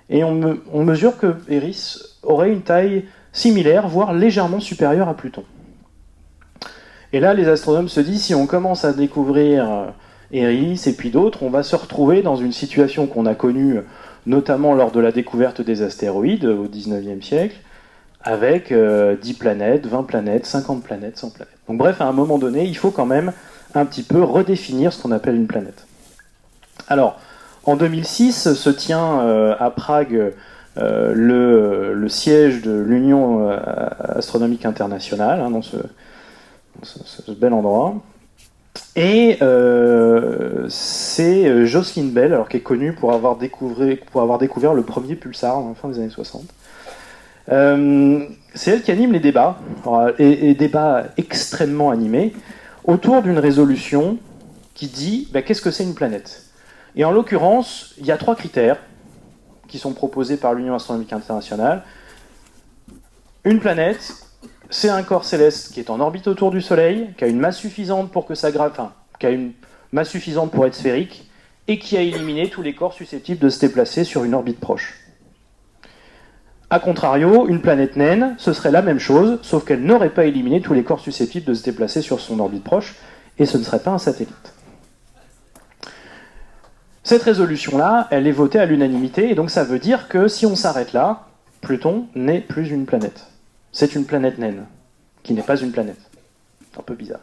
et on mesure que Eris aurait une taille similaire, voire légèrement supérieure à Pluton. Et là, les astronomes se disent, si on commence à découvrir Eris et puis d'autres, on va se retrouver dans une situation qu'on a connue notamment lors de la découverte des astéroïdes au XIXe siècle, avec 10 planètes, 20 planètes, 50 planètes, 100 planètes. Donc bref, à un moment donné, il faut quand même un petit peu redéfinir ce qu'on appelle une planète. Alors, en 2006, se tient à Prague le siège de l'Union astronomique internationale, dans ce bel endroit. Et c'est Jocelyn Bell, alors, qui est connue pour avoir découvert le premier pulsar à la fin des années 60. C'est elle qui anime les débats, et débats extrêmement animés, autour d'une résolution qui dit qu'est-ce que c'est une planète. Et en l'occurrence, il y a 3 critères qui sont proposés par l'Union astronomique internationale. Une planète, c'est un corps céleste qui est en orbite autour du Soleil, qui a une masse suffisante pour qui a une masse suffisante pour être sphérique, et qui a éliminé tous les corps susceptibles de se déplacer sur une orbite proche. A contrario, une planète naine, ce serait la même chose, sauf qu'elle n'aurait pas éliminé tous les corps susceptibles de se déplacer sur son orbite proche, et ce ne serait pas un satellite. Cette résolution-là, elle est votée à l'unanimité, et donc ça veut dire que si on s'arrête là, Pluton n'est plus une planète. C'est une planète naine, qui n'est pas une planète. C'est un peu bizarre,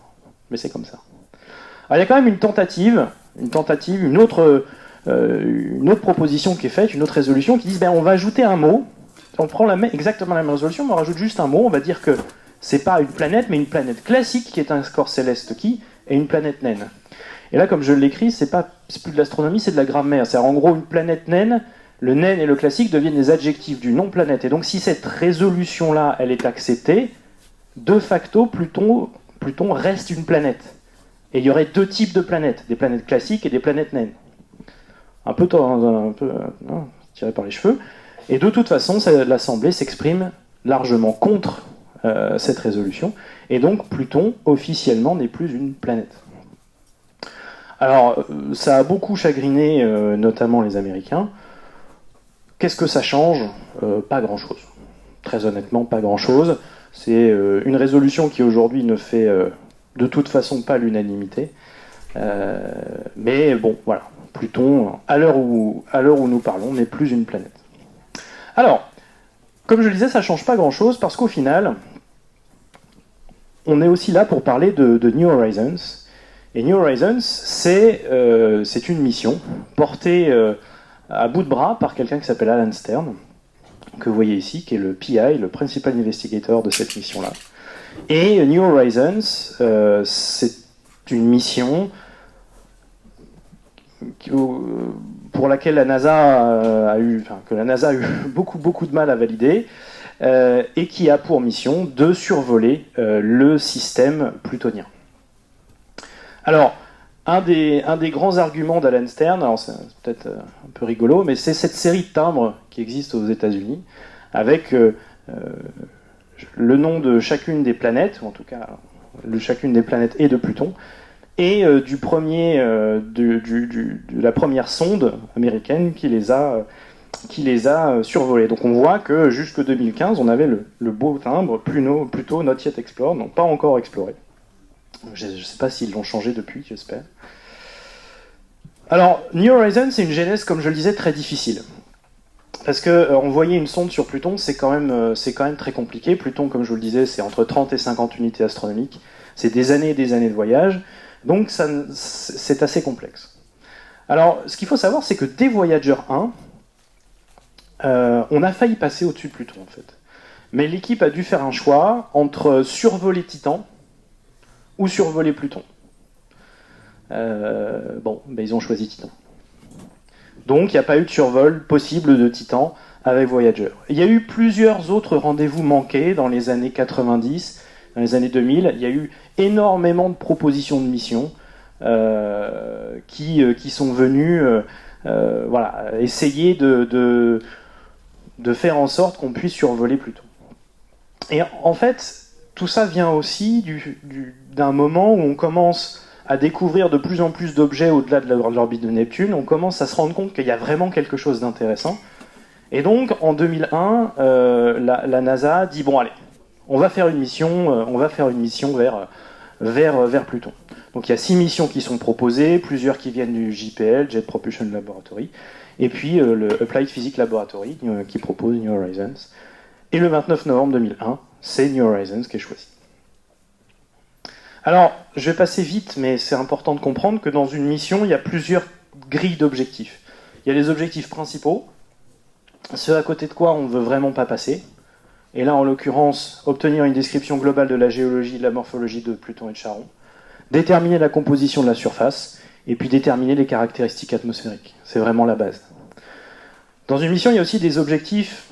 mais c'est comme ça. Alors il y a quand même une autre proposition qui est faite, une autre résolution qui dit on va ajouter un mot, on prend exactement la même résolution, mais on rajoute juste un mot, on va dire que c'est pas une planète, mais une planète classique qui est un corps céleste qui est une planète naine. Et là, comme je l'écris, c'est plus de l'astronomie, c'est de la grammaire. C'est-à-dire, en gros, une planète naine, le naine et le classique deviennent des adjectifs du nom planète. Et donc, si cette résolution-là, elle est acceptée, de facto, Pluton reste une planète. Et il y aurait 2 types de planètes, des planètes classiques et des planètes naines. Un peu tiré par les cheveux. Et de toute façon, l'Assemblée s'exprime largement contre cette résolution. Et donc, Pluton, officiellement, n'est plus une planète. Alors, ça a beaucoup chagriné, notamment les Américains. Qu'est-ce que ça change ? Pas grand-chose. Très honnêtement, pas grand-chose. C'est une résolution qui, aujourd'hui, ne fait de toute façon pas l'unanimité. Mais bon, voilà. Pluton, à l'heure où nous parlons, n'est plus une planète. Alors, comme je le disais, ça ne change pas grand-chose, parce qu'au final, on est aussi là pour parler de New Horizons. Et New Horizons, c'est une mission portée à bout de bras par quelqu'un qui s'appelle Alan Stern, que vous voyez ici, qui est le PI, le Principal Investigator de cette mission-là. Et New Horizons, c'est une mission pour laquelle la NASA a eu beaucoup de mal à valider, et qui a pour mission de survoler le système plutonien. Alors, un des grands arguments d'Alan Stern, alors c'est peut-être un peu rigolo, mais c'est cette série de timbres qui existe aux États-Unis, avec le nom de chacune des planètes, ou en tout cas de chacune des planètes et de Pluton, et de la première sonde américaine qui les a survolées. Donc on voit que jusque 2015, on avait le beau timbre Pluto Not Yet Explored, donc pas encore exploré. Je ne sais pas s'ils l'ont changé depuis, j'espère. Alors, New Horizons, c'est une genèse, comme je le disais, très difficile. Parce que envoyer une sonde sur Pluton, c'est quand même très compliqué. Pluton, comme je vous le disais, c'est entre 30 et 50 unités astronomiques. C'est des années et des années de voyage. Donc, c'est assez complexe. Alors, ce qu'il faut savoir, c'est que dès Voyager 1, on a failli passer au-dessus de Pluton, en fait. Mais l'équipe a dû faire un choix entre survoler Titan ou survoler Pluton. Ils ont choisi Titan. Donc il n'y a pas eu de survol possible de Titan avec Voyager. Il y a eu plusieurs autres rendez-vous manqués dans les années 90, dans les années 2000. Il y a eu énormément de propositions de missions qui sont venues essayer de faire en sorte qu'on puisse survoler Pluton. Et en fait, tout ça vient aussi d'un moment où on commence à découvrir de plus en plus d'objets au-delà de l'orbite de Neptune. On commence à se rendre compte qu'il y a vraiment quelque chose d'intéressant. Et donc, en 2001, la NASA dit bon, allez, on va faire une mission vers Pluton. Donc, il y a 6 missions qui sont proposées, plusieurs qui viennent du JPL, Jet Propulsion Laboratory, et puis le Applied Physics Laboratory qui propose New Horizons. Et le 29 novembre 2001, c'est New Horizons qui est choisi. Alors, je vais passer vite, mais c'est important de comprendre que dans une mission, il y a plusieurs grilles d'objectifs. Il y a les objectifs principaux, ceux à côté de quoi on ne veut vraiment pas passer. Et là, en l'occurrence, obtenir une description globale de la géologie et de la morphologie de Pluton et de Charon, déterminer la composition de la surface, et puis déterminer les caractéristiques atmosphériques. C'est vraiment la base. Dans une mission, il y a aussi des objectifs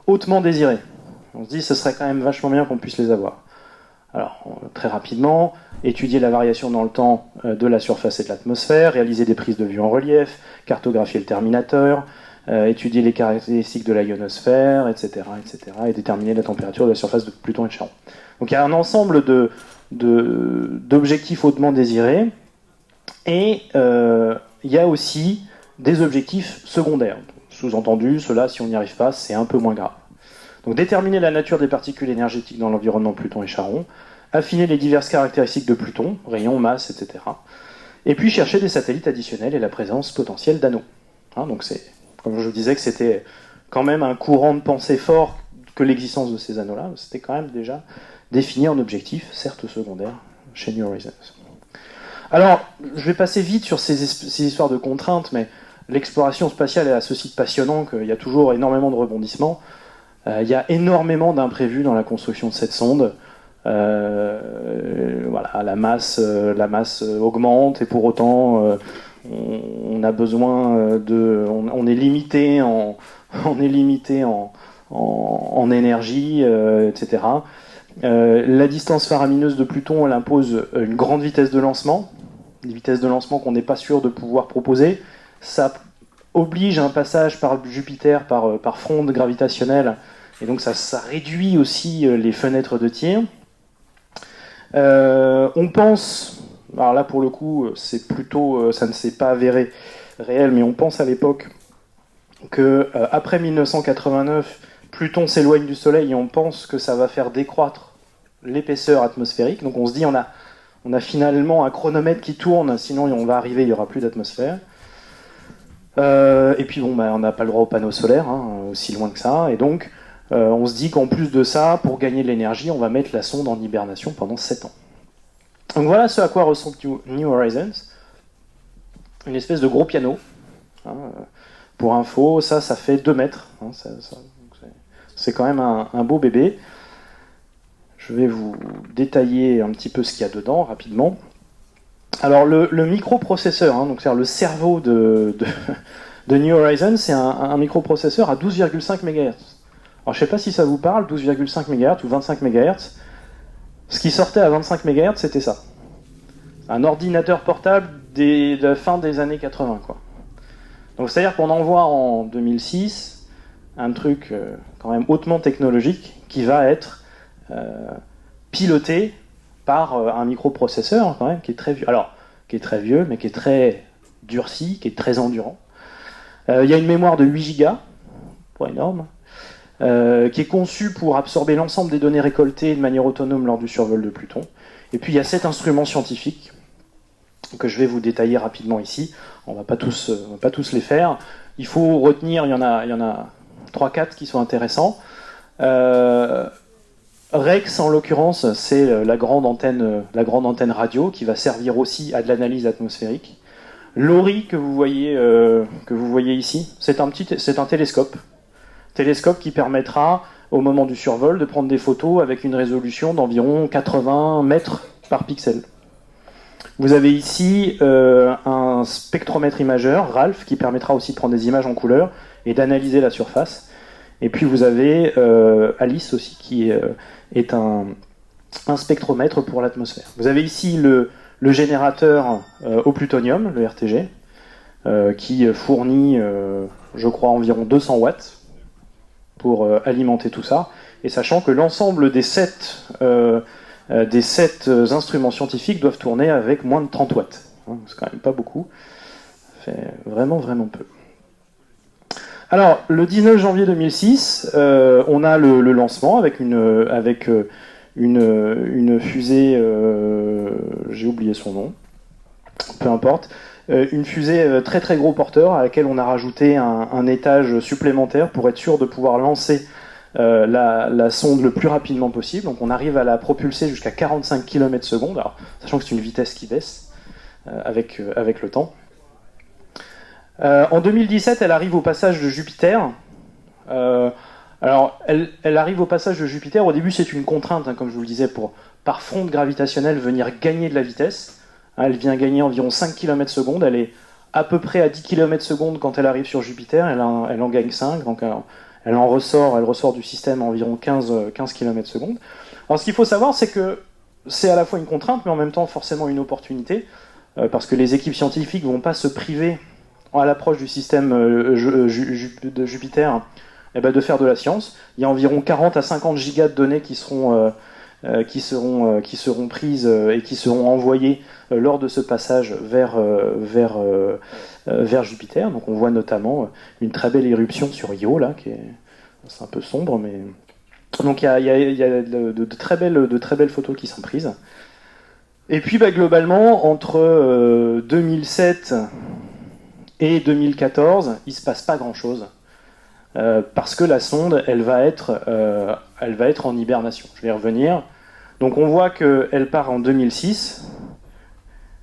hautement désirés. On se dit, ce serait quand même vachement bien qu'on puisse les avoir. Alors, très rapidement, étudier la variation dans le temps de la surface et de l'atmosphère, réaliser des prises de vue en relief, cartographier le terminateur, étudier les caractéristiques de la ionosphère, etc., et déterminer la température de la surface de Pluton et de Charon. Donc il y a un ensemble d'objectifs hautement désirés, et il y a aussi des objectifs secondaires. Sous-entendu, ceux-là, si on n'y arrive pas, c'est un peu moins grave. Donc déterminer la nature des particules énergétiques dans l'environnement Pluton et Charon, affiner les diverses caractéristiques de Pluton, rayons, masse, etc. Et puis chercher des satellites additionnels et la présence potentielle d'anneaux. Donc c'est, comme je vous disais, que c'était quand même un courant de pensée fort que l'existence de ces anneaux-là, c'était quand même déjà défini en objectif, certes secondaire, chez New Horizons. Alors, je vais passer vite sur ces histoires de contraintes, mais l'exploration spatiale est à ce site passionnant qu'il y a toujours énormément de rebondissements. Il y a énormément d'imprévus dans la construction de cette sonde. La masse augmente et pour autant on a besoin on est limité en énergie, etc. La distance faramineuse de Pluton, elle impose une grande vitesse de lancement, des vitesses de lancement qu'on n'est pas sûr de pouvoir proposer. Ça oblige un passage par Jupiter par fronde gravitationnelle. Et donc ça réduit aussi les fenêtres de tir. On pense, alors là pour le coup c'est plutôt, ça ne s'est pas avéré réel, mais on pense à l'époque que après 1989, Pluton s'éloigne du Soleil et on pense que ça va faire décroître l'épaisseur atmosphérique. Donc on se dit on a finalement un chronomètre qui tourne, sinon on va arriver, il n'y aura plus d'atmosphère. Et puis on n'a pas le droit aux panneaux solaires, aussi loin que ça, et donc on se dit qu'en plus de ça, pour gagner de l'énergie, on va mettre la sonde en hibernation pendant 7 ans. Donc voilà ce à quoi ressemble New Horizons. Une espèce de gros piano. Pour info, ça fait 2 mètres. C'est quand même un beau bébé. Je vais vous détailler un petit peu ce qu'il y a dedans, rapidement. Alors le microprocesseur, donc c'est-à-dire le cerveau de New Horizons, c'est un microprocesseur à 12,5 MHz. Alors je ne sais pas si ça vous parle, 12,5 MHz ou 25 MHz. Ce qui sortait à 25 MHz, c'était ça. Un ordinateur portable de la fin des années 80, quoi. Donc c'est-à-dire qu'on envoie en 2006 un truc quand même hautement technologique qui va être piloté par un microprocesseur quand même qui est très vieux. Alors, qui est très vieux, mais qui est très durci, qui est très endurant. Il y a une mémoire de 8 Go, pas énorme, qui est conçue pour absorber l'ensemble des données récoltées de manière autonome lors du survol de Pluton. Et puis il y a 7 instruments scientifiques que je vais vous détailler rapidement ici. On va pas tous les faire. Il faut retenir, il y en a 3-4 qui sont intéressants. Rex, en l'occurrence, c'est la grande antenne radio qui va servir aussi à de l'analyse atmosphérique. LORRI que vous voyez ici, c'est un télescope qui permettra au moment du survol de prendre des photos avec une résolution d'environ 80 mètres par pixel. Vous avez ici un spectromètre imageur, Ralph, qui permettra aussi de prendre des images en couleur et d'analyser la surface. Et puis vous avez Alice aussi, qui est un spectromètre pour l'atmosphère. Vous avez ici le générateur au plutonium, le RTG, qui fournit, je crois, environ 200 watts pour alimenter tout ça. Et sachant que l'ensemble des 7 instruments scientifiques doivent tourner avec moins de 30 watts. C'est quand même pas beaucoup. Ça fait vraiment, vraiment peu. Alors, le 19 janvier 2006, on a le lancement avec une fusée, j'ai oublié son nom, peu importe, une fusée très très gros porteur à laquelle on a rajouté un étage supplémentaire pour être sûr de pouvoir lancer la sonde le plus rapidement possible. Donc on arrive à la propulser jusqu'à 45 km/s, alors, sachant que c'est une vitesse qui baisse avec le temps. En 2017, elle arrive au passage de Jupiter. Alors, elle arrive au passage de Jupiter. Au début, c'est une contrainte, comme je vous le disais, pour par fronde gravitationnelle venir gagner de la vitesse. Elle vient gagner environ 5 km/s. Elle est à peu près à 10 km/s quand elle arrive sur Jupiter. Elle en gagne 5, donc elle ressort du système à environ 15 km/s. Alors, ce qu'il faut savoir, c'est que c'est à la fois une contrainte, mais en même temps forcément une opportunité, parce que les équipes scientifiques ne vont pas se priver à l'approche du système de Jupiter de faire de la science. Il y a environ 40 à 50 gigas de données qui seront prises et qui seront envoyées lors de ce passage vers Jupiter. Donc on voit notamment une très belle éruption sur Io, là, c'est un peu sombre, mais donc il y a de très belles photos qui sont prises. Et puis globalement, entre 2007 et 2014, il se passe pas grand-chose. Parce que la sonde, elle va être en hibernation. Je vais y revenir. Donc on voit qu'elle part en 2006,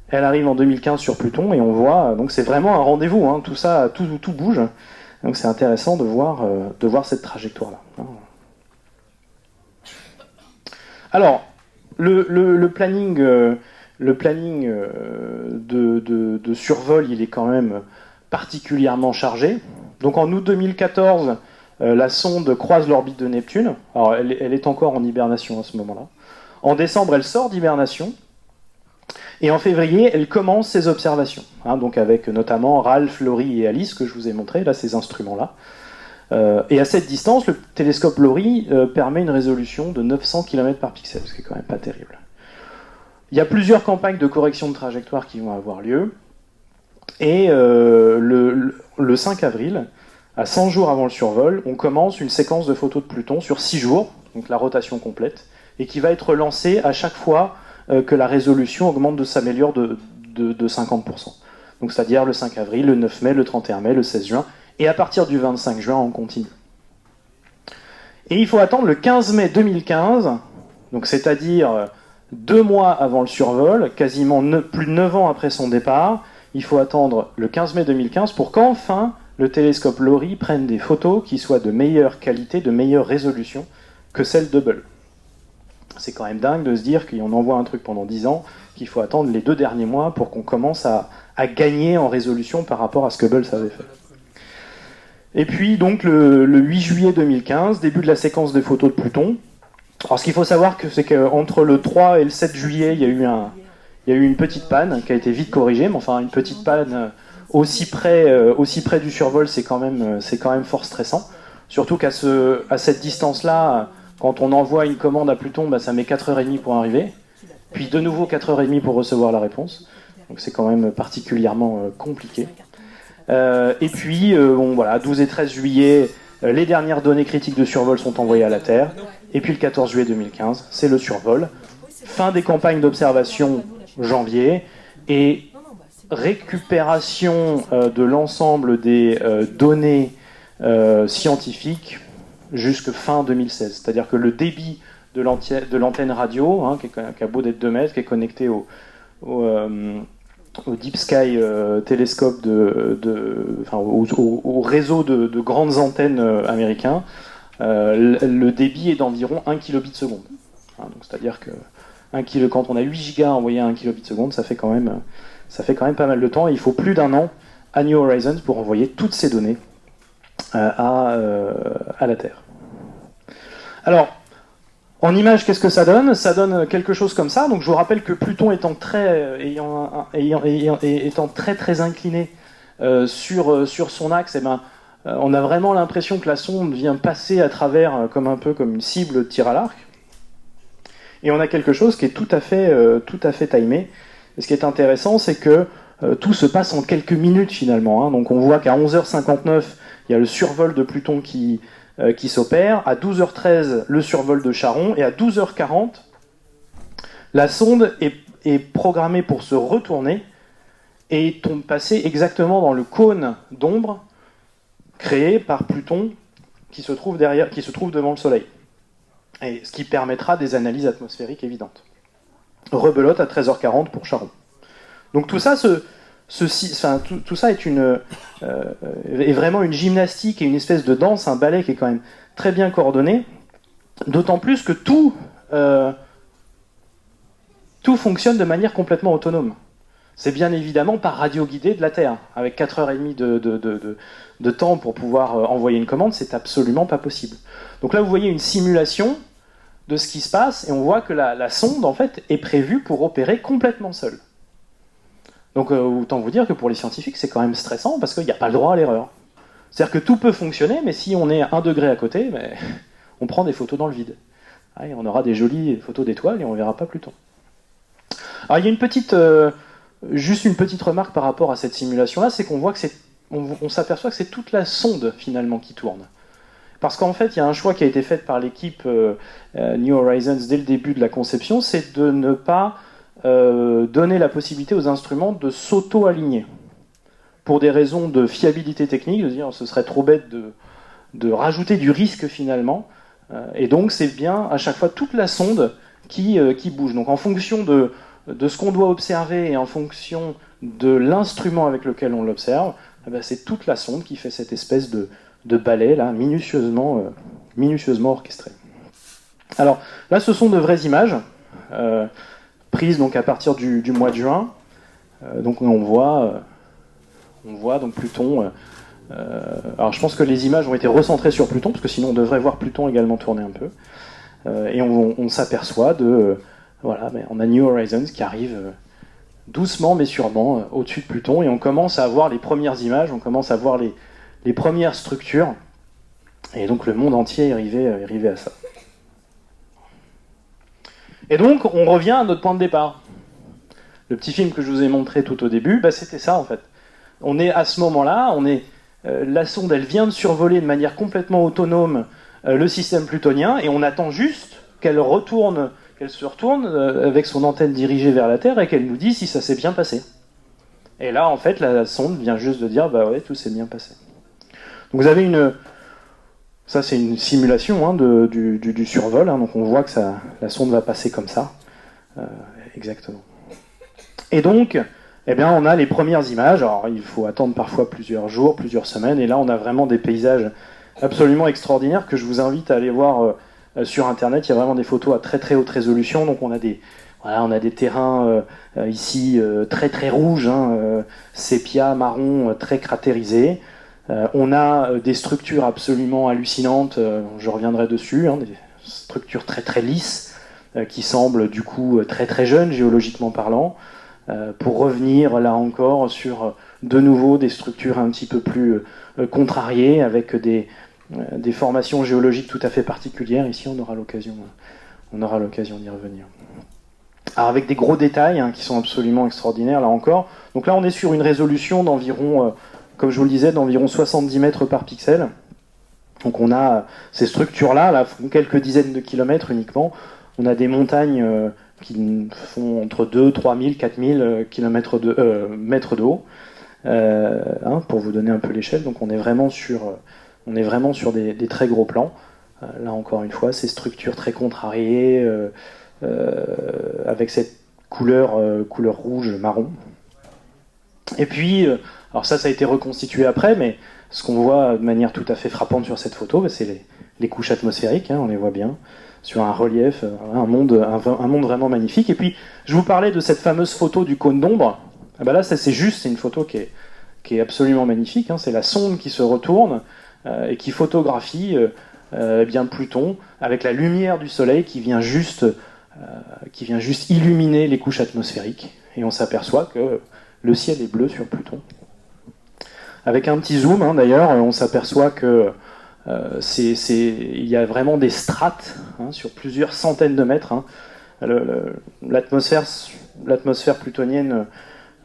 elle arrive en 2015 sur Pluton, et on voit, donc c'est vraiment un rendez-vous, hein, tout ça, tout bouge. Donc c'est intéressant de voir cette trajectoire-là. Alors, le planning de survol, il est quand même particulièrement chargé. Donc en août 2014, la sonde croise l'orbite de Neptune. Alors elle est encore en hibernation à ce moment-là. En décembre, elle sort d'hibernation. Et en février, elle commence ses observations. Donc avec notamment Ralph, Laurie et Alice, que je vous ai montré, là, ces instruments-là. Et à cette distance, le télescope Laurie permet une résolution de 900 km par pixel, ce qui est quand même pas terrible. Il y a plusieurs campagnes de correction de trajectoire qui vont avoir lieu. Et le 5 avril, à 100 jours avant le survol, on commence une séquence de photos de Pluton sur 6 jours, donc la rotation complète, et qui va être lancée à chaque fois que la résolution augmente s'améliore de 50%. Donc c'est-à-dire le 5 avril, le 9 mai, le 31 mai, le 16 juin, et à partir du 25 juin, on continue. Et il faut attendre le 15 mai 2015, donc c'est-à-dire 2 mois avant le survol, quasiment plus de 9 ans après son départ. Il faut attendre le 15 mai 2015 pour qu'enfin le télescope Laurie prenne des photos qui soient de meilleure qualité, de meilleure résolution que celle d'Hubble. C'est quand même dingue de se dire qu'on envoie un truc pendant 10 ans, qu'il faut attendre les 2 derniers mois pour qu'on commence à gagner en résolution par rapport à ce qu'Hubble savait faire. Et puis donc le 8 juillet 2015, début de la séquence des photos de Pluton. Alors ce qu'il faut savoir, c'est qu'entre le 3 et le 7 juillet, il y a eu une petite panne qui a été vite corrigée, mais enfin une petite panne aussi près du survol, c'est quand même fort stressant. Surtout qu'à cette distance-là, quand on envoie une commande à Pluton, ça met 4h30 pour arriver, puis de nouveau 4h30 pour recevoir la réponse. Donc c'est quand même particulièrement compliqué. Et puis, 12 et 13 juillet, les dernières données critiques de survol sont envoyées à la Terre. Et puis le 14 juillet 2015, c'est le survol. Fin des campagnes d'observation janvier et récupération de l'ensemble des données scientifiques jusque fin 2016. C'est-à-dire que le débit de l'antenne radio, qui a beau d'être 2 mètres, qui est connecté au Deep Sky télescope, au réseau de grandes antennes américains, le débit est d'environ 1 kilobit seconde. Donc c'est-à-dire que quand on a 8 gigas envoyés à 1 kilobit seconde, ça fait quand même pas mal de temps. Et il faut plus d'1 an à New Horizons pour envoyer toutes ces données à la Terre. Alors, en image, qu'est-ce que ça donne? Ça donne quelque chose comme ça. Donc je vous rappelle que Pluton étant très très incliné sur son axe, on a vraiment l'impression que la sonde vient passer à travers comme une cible de tir à l'arc. Et on a quelque chose qui est tout à fait timé. Et ce qui est intéressant, c'est que tout se passe en quelques minutes finalement. Donc on voit qu'à 11h59, il y a le survol de Pluton qui s'opère, à 12h13 le survol de Charon, et à 12h40 la sonde est programmée pour se retourner et passer exactement dans le cône d'ombre créé par Pluton qui se trouve devant le Soleil, et ce qui permettra des analyses atmosphériques évidentes. Rebelote à 13h40 pour Charon. Donc tout ça tout ça est vraiment une gymnastique et une espèce de danse, un ballet qui est quand même très bien coordonné, d'autant plus que tout fonctionne de manière complètement autonome. C'est bien évidemment par radio guidée de la Terre, avec 4h30 de temps pour pouvoir envoyer une commande, c'est absolument pas possible. Donc là vous voyez une simulation de ce qui se passe, et on voit que la sonde en fait est prévue pour opérer complètement seule. Donc autant vous dire que pour les scientifiques, c'est quand même stressant parce qu'il n'y a pas le droit à l'erreur. C'est-à-dire que tout peut fonctionner, mais si on est à 1 degré à côté, on prend des photos dans le vide. Et on aura des jolies photos d'étoiles et on ne verra pas Pluton. Alors il y a juste une petite remarque par rapport à cette simulation-là, c'est qu'on voit que on s'aperçoit que c'est toute la sonde finalement qui tourne. Parce qu'en fait, il y a un choix qui a été fait par l'équipe New Horizons dès le début de la conception, c'est de ne pas donner la possibilité aux instruments de s'auto-aligner. Pour des raisons de fiabilité technique, de dire ce serait trop bête de rajouter du risque finalement. Et donc c'est bien à chaque fois toute la sonde qui bouge. Donc en fonction de ce qu'on doit observer et en fonction de l'instrument avec lequel on l'observe, c'est toute la sonde qui fait cette espèce de ballet là, minutieusement orchestré. Alors là, ce sont de vraies images prises donc à partir du mois de juin. Donc on voit donc Pluton. Alors je pense que les images ont été recentrées sur Pluton, parce que sinon on devrait voir Pluton également tourner un peu. Et on s'aperçoit on a New Horizons qui arrive doucement mais sûrement au-dessus de Pluton, et on commence à voir les premières images, on commence à voir les premières structures, et donc le monde entier est arrivé à ça. Et donc on revient à notre point de départ. Le petit film que je vous ai montré tout au début, c'était ça en fait. On est à ce moment-là, la sonde elle vient de survoler de manière complètement autonome le système plutonien, et on attend juste qu'elle se retourne avec son antenne dirigée vers la Terre et qu'elle nous dise si ça s'est bien passé. Et là en fait la sonde vient juste de dire ouais, tout s'est bien passé. Donc vous avez ça c'est une simulation du survol, donc on voit que la sonde va passer comme ça, exactement. Et donc, on a les premières images. Alors il faut attendre parfois plusieurs jours, plusieurs semaines, et là on a vraiment des paysages absolument extraordinaires que je vous invite à aller voir sur internet. Il y a vraiment des photos à très très haute résolution, donc on a des terrains ici très très rouges, sépia, marron, très cratérisés. On a des structures absolument hallucinantes, je reviendrai dessus, des structures très très lisses, qui semblent du coup très très jeunes géologiquement parlant, pour revenir là encore sur de nouveau des structures un petit peu plus contrariées, avec des formations géologiques tout à fait particulières. Ici on aura l'occasion d'y revenir. Alors avec des gros détails qui sont absolument extraordinaires là encore. Donc là on est sur une résolution d'environ, comme je vous le disais, d'environ 70 mètres par pixel. Donc on a ces structures-là, font quelques dizaines de kilomètres uniquement. On a des montagnes qui font entre 2, 3 000, 4 000 mètres de haut, pour vous donner un peu l'échelle. Donc on est vraiment sur des très gros plans. Là encore une fois, ces structures très contrariées, avec cette couleur rouge-marron. Et puis, alors ça a été reconstitué après, mais ce qu'on voit de manière tout à fait frappante sur cette photo, c'est les couches atmosphériques, on les voit bien. sur un relief, un monde vraiment magnifique. Et puis, je vous parlais de cette fameuse photo du cône d'ombre. Ah ben là, ça, c'est une photo qui est absolument magnifique. Hein. C'est la sonde qui se retourne et qui photographie eh bien Pluton avec la lumière du Soleil qui vient juste illuminer les couches atmosphériques. Et on s'aperçoit que le ciel est bleu sur Pluton. Avec un petit zoom, hein, d'ailleurs, on s'aperçoit que il y a vraiment des strates sur plusieurs centaines de mètres. Hein. L'atmosphère plutonienne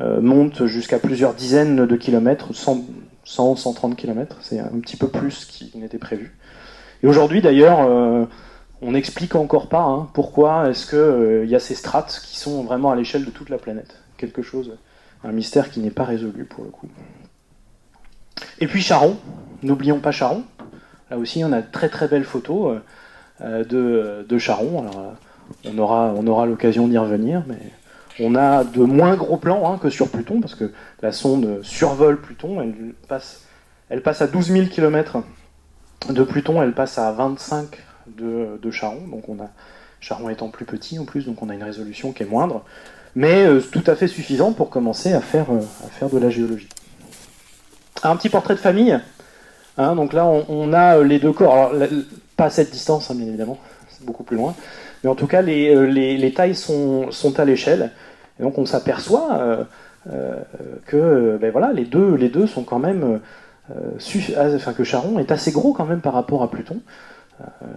monte jusqu'à plusieurs dizaines de kilomètres, 130 kilomètres, c'est un petit peu plus qu'il n'était prévu. Et aujourd'hui, d'ailleurs, on n'explique encore pas pourquoi est-ce qu'il y a ces strates qui sont vraiment à l'échelle de toute la planète. Un mystère qui n'est pas résolu pour le coup. Et puis Charon, n'oublions pas Charon. Là aussi, on a de très très belles photos de Charon. Alors, on aura l'occasion d'y revenir, mais on a de moins gros plans que sur Pluton, parce que la sonde survole Pluton, elle passe à 12 000 km de Pluton, elle passe à 25 de Charon, donc Charon étant plus petit en plus, donc on a une résolution qui est moindre, mais tout à fait suffisante pour commencer à faire de la géologie. Un petit portrait de famille. Donc là, on a les deux corps. Alors, pas à cette distance, bien évidemment, c'est beaucoup plus loin. Mais en tout cas, les tailles sont à l'échelle. Et donc, on s'aperçoit que voilà, les deux sont quand même... que Charon est assez gros quand même par rapport à Pluton.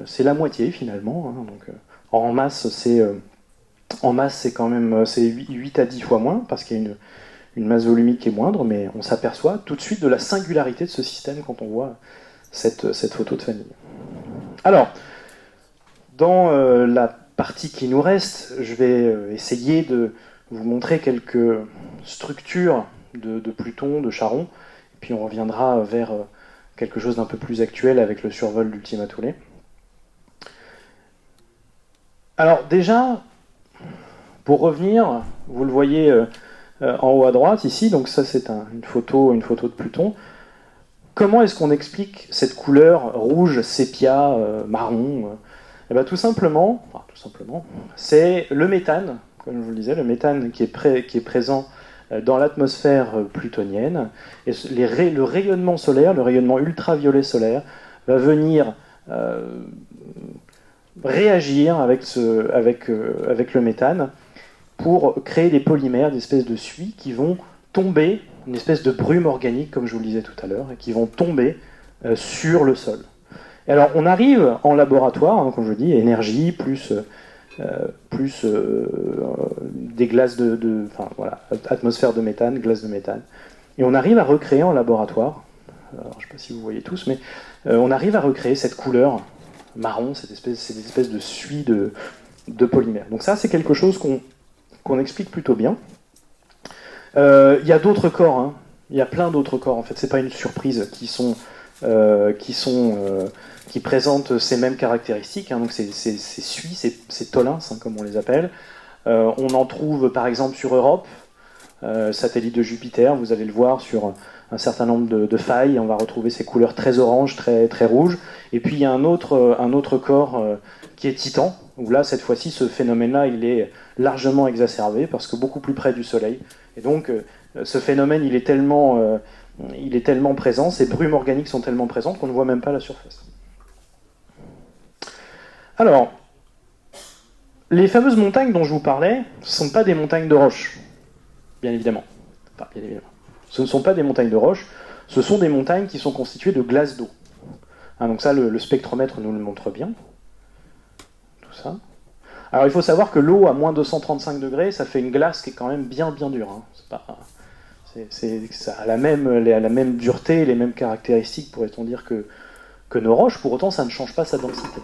C'est la moitié, finalement. Donc, en masse, c'est quand même 8 à 10 fois moins, parce qu'il y a une masse volumique qui est moindre, mais on s'aperçoit tout de suite de la singularité de ce système quand on voit cette photo de famille. Alors, dans la partie qui nous reste, je vais essayer de vous montrer quelques structures de Pluton, de Charon, et puis on reviendra vers quelque chose d'un peu plus actuel avec le survol d'Ultima Thule. Alors déjà, pour revenir, vous le voyez... en haut à droite, ici, donc ça c'est une photo de Pluton. Comment est-ce qu'on explique cette couleur rouge, sépia, marron Eh bien, tout simplement, c'est le méthane, comme je vous le disais, le méthane qui est présent dans l'atmosphère plutonienne. Et le rayonnement solaire, le rayonnement ultraviolet solaire, va venir réagir avec le méthane pour créer des polymères, des espèces de suies qui vont tomber, une espèce de brume organique, comme je vous le disais tout à l'heure, et qui vont tomber sur le sol. Et alors, on arrive en laboratoire, comme je dis, énergie, plus des glaces atmosphère de méthane, glace de méthane. Et on arrive à recréer en laboratoire, alors, je ne sais pas si vous voyez tous, mais on arrive à recréer cette couleur marron, c'est des espèces de suies de polymères. Donc ça, c'est quelque chose qu'on explique plutôt bien. Il y a d'autres corps, il y a plein d'autres corps, en fait, c'est pas une surprise, qui présentent ces mêmes caractéristiques, donc ces suies, ces tolins, comme on les appelle. On en trouve par exemple sur Europe, satellite de Jupiter, vous allez le voir sur un certain nombre de failles, on va retrouver ces couleurs très oranges, très, très rouges. Et puis il y a un autre corps qui est Titan, où là, cette fois-ci, ce phénomène-là, il est largement exacerbé, parce que beaucoup plus près du Soleil. Et donc, ce phénomène, il est tellement présent, ces brumes organiques sont tellement présentes qu'on ne voit même pas la surface. Alors, les fameuses montagnes dont je vous parlais, ce ne sont pas des montagnes de roches, bien évidemment. Enfin, bien évidemment. Ce ne sont pas des montagnes de roches, ce sont des montagnes qui sont constituées de glace d'eau. Donc ça, le spectromètre nous le montre bien. Tout ça. Alors il faut savoir que l'eau à moins 235 degrés, ça fait une glace qui est quand même bien dure. Ça a la même dureté, les mêmes caractéristiques, pourrait-on dire, que nos roches. Pour autant, ça ne change pas sa densité.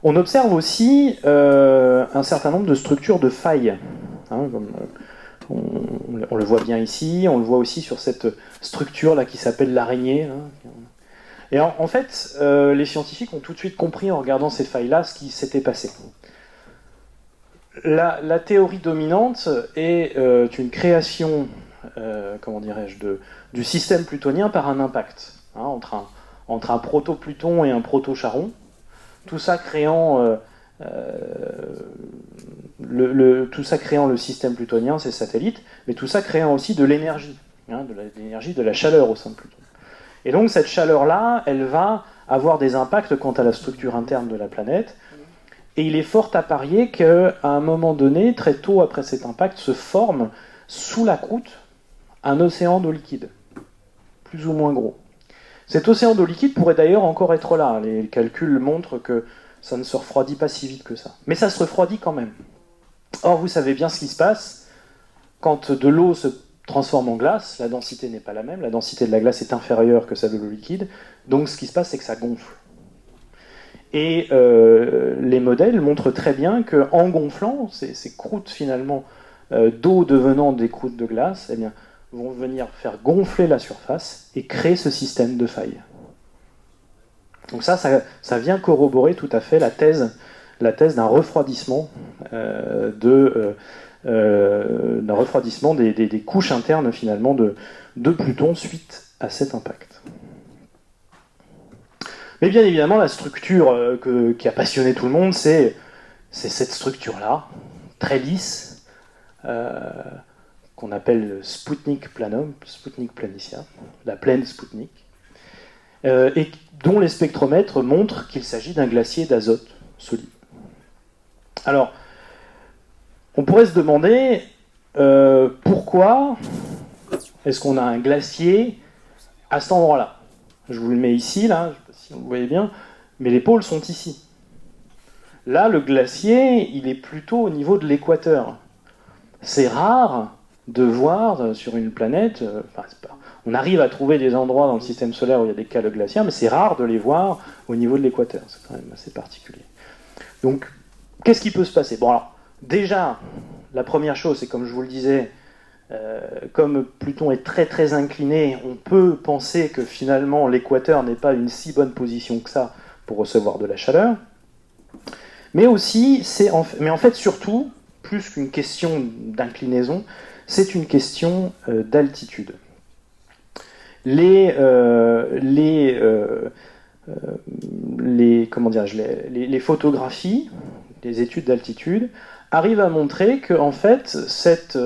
On observe aussi un certain nombre de structures de failles. Comme, on le voit bien ici, on le voit aussi sur cette structure-là qui s'appelle l'araignée. Et en fait, les scientifiques ont tout de suite compris en regardant ces failles-là ce qui s'était passé. La théorie dominante est une création, du système plutonien par un impact entre un proto-Pluton et un proto-Charon. tout ça créant tout ça créant le système plutonien, ces satellites, mais tout ça créant aussi de l'énergie, de la chaleur au sein de Pluton. Et donc cette chaleur-là, elle va avoir des impacts quant à la structure interne de la planète, et il est fort à parier qu'à un moment donné, très tôt après cet impact, se forme sous la croûte un océan d'eau liquide, plus ou moins gros. Cet océan d'eau liquide pourrait d'ailleurs encore être là. Les calculs montrent que ça ne se refroidit pas si vite que ça. Mais ça se refroidit quand même. Or, vous savez bien ce qui se passe quand de l'eau se transforme en glace. La densité n'est pas la même. La densité de la glace est inférieure que celle de l'eau liquide. Donc, ce qui se passe, c'est que ça gonfle. Et les modèles montrent très bien qu'en gonflant, ces croûtes finalement d'eau devenant des croûtes de glace, eh bien, vont venir faire gonfler la surface et créer ce système de failles. Donc ça vient corroborer tout à fait la thèse d'un refroidissement, des couches internes finalement de Pluton suite à cet impact. Mais bien évidemment, la structure qui a passionné tout le monde, c'est cette structure-là, très lisse, qu'on appelle Sputnik Planum, Sputnik Planitia, la plaine Sputnik, et dont les spectromètres montrent qu'il s'agit d'un glacier d'azote solide. Alors, on pourrait se demander pourquoi est-ce qu'on a un glacier à cet endroit-là. Je vous le mets ici, là, je ne sais pas si vous le voyez bien, mais les pôles sont ici. Là, le glacier, il est plutôt au niveau de l'équateur. C'est rare de voir sur une planète, on arrive à trouver des endroits dans le système solaire où il y a des calottes glaciaires, mais c'est rare de les voir au niveau de l'équateur. C'est quand même assez particulier. Donc, qu'est-ce qui peut se passer? Bon, alors, déjà, la première chose, c'est comme je vous le disais, comme Pluton est très très incliné, on peut penser que finalement l'équateur n'est pas une si bonne position que ça pour recevoir de la chaleur. Mais aussi, mais en fait surtout, plus qu'une question d'inclinaison, c'est une question d'altitude. Les photographies, les études d'altitude, arrivent à montrer que en fait, cette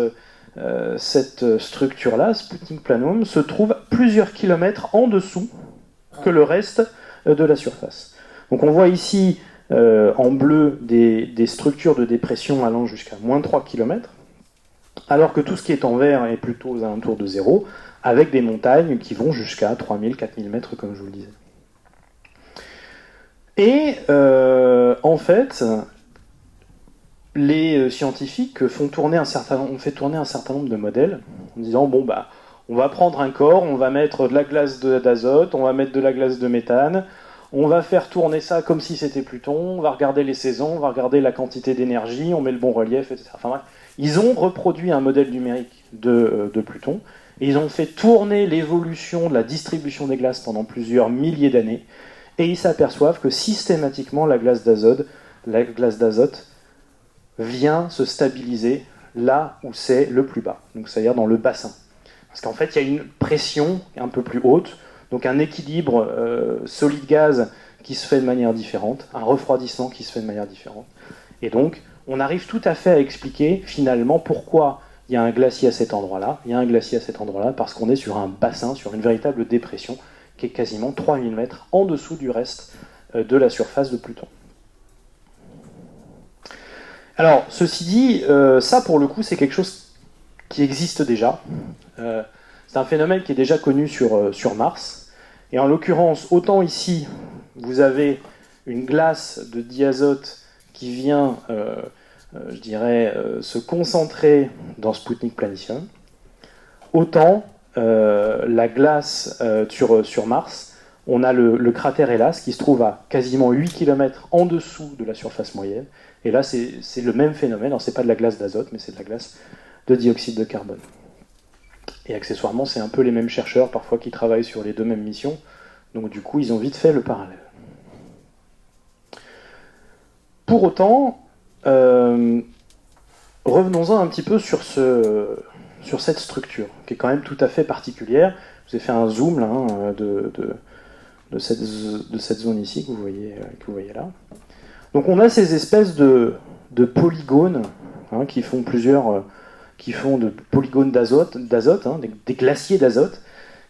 structure-là, Sputnik Planum, se trouve plusieurs kilomètres en dessous que le reste de la surface. Donc on voit ici en bleu des structures de dépression allant jusqu'à moins 3 km, alors que tout ce qui est en vert est plutôt aux alentours de 0, avec des montagnes qui vont jusqu'à 3000, 4000 mètres, comme je vous le disais. Et en fait, les scientifiques ont fait tourner un certain nombre de modèles en disant bon bah on va prendre un corps, on va mettre de la glace d'azote, on va mettre de la glace de méthane, on va faire tourner ça comme si c'était Pluton, on va regarder les saisons, on va regarder la quantité d'énergie, on met le bon relief, etc. Enfin bref, ils ont reproduit un modèle numérique de Pluton et ils ont fait tourner l'évolution de la distribution des glaces pendant plusieurs milliers d'années et ils s'aperçoivent que systématiquement la glace d'azote vient se stabiliser là où c'est le plus bas, donc c'est-à-dire dans le bassin. Parce qu'en fait, il y a une pression un peu plus haute, donc un équilibre solide-gaz qui se fait de manière différente, un refroidissement qui se fait de manière différente. Et donc, on arrive tout à fait à expliquer finalement pourquoi il y a un glacier à cet endroit-là. Il y a un glacier à cet endroit-là parce qu'on est sur un bassin, sur une véritable dépression qui est quasiment 3000 mètres en dessous du reste de la surface de Pluton. Alors, ceci dit, ça pour le coup, c'est quelque chose qui existe déjà. C'est un phénomène qui est déjà connu sur Mars. Et en l'occurrence, autant ici, vous avez une glace de diazote qui vient, se concentrer dans Sputnik Planetium, autant la glace sur Mars, on a le cratère Hellas qui se trouve à quasiment 8 km en dessous de la surface moyenne. Et là, c'est le même phénomène. Alors, c'est pas de la glace d'azote, mais c'est de la glace de dioxyde de carbone. Et accessoirement, c'est un peu les mêmes chercheurs parfois qui travaillent sur les deux mêmes missions. Donc du coup, ils ont vite fait le parallèle. Pour autant, revenons-en un petit peu sur cette structure, qui est quand même tout à fait particulière. Je vous ai fait un zoom là, de cette zone ici que vous voyez là. Donc on a ces espèces de polygones qui font de polygones d'azote, des glaciers d'azote,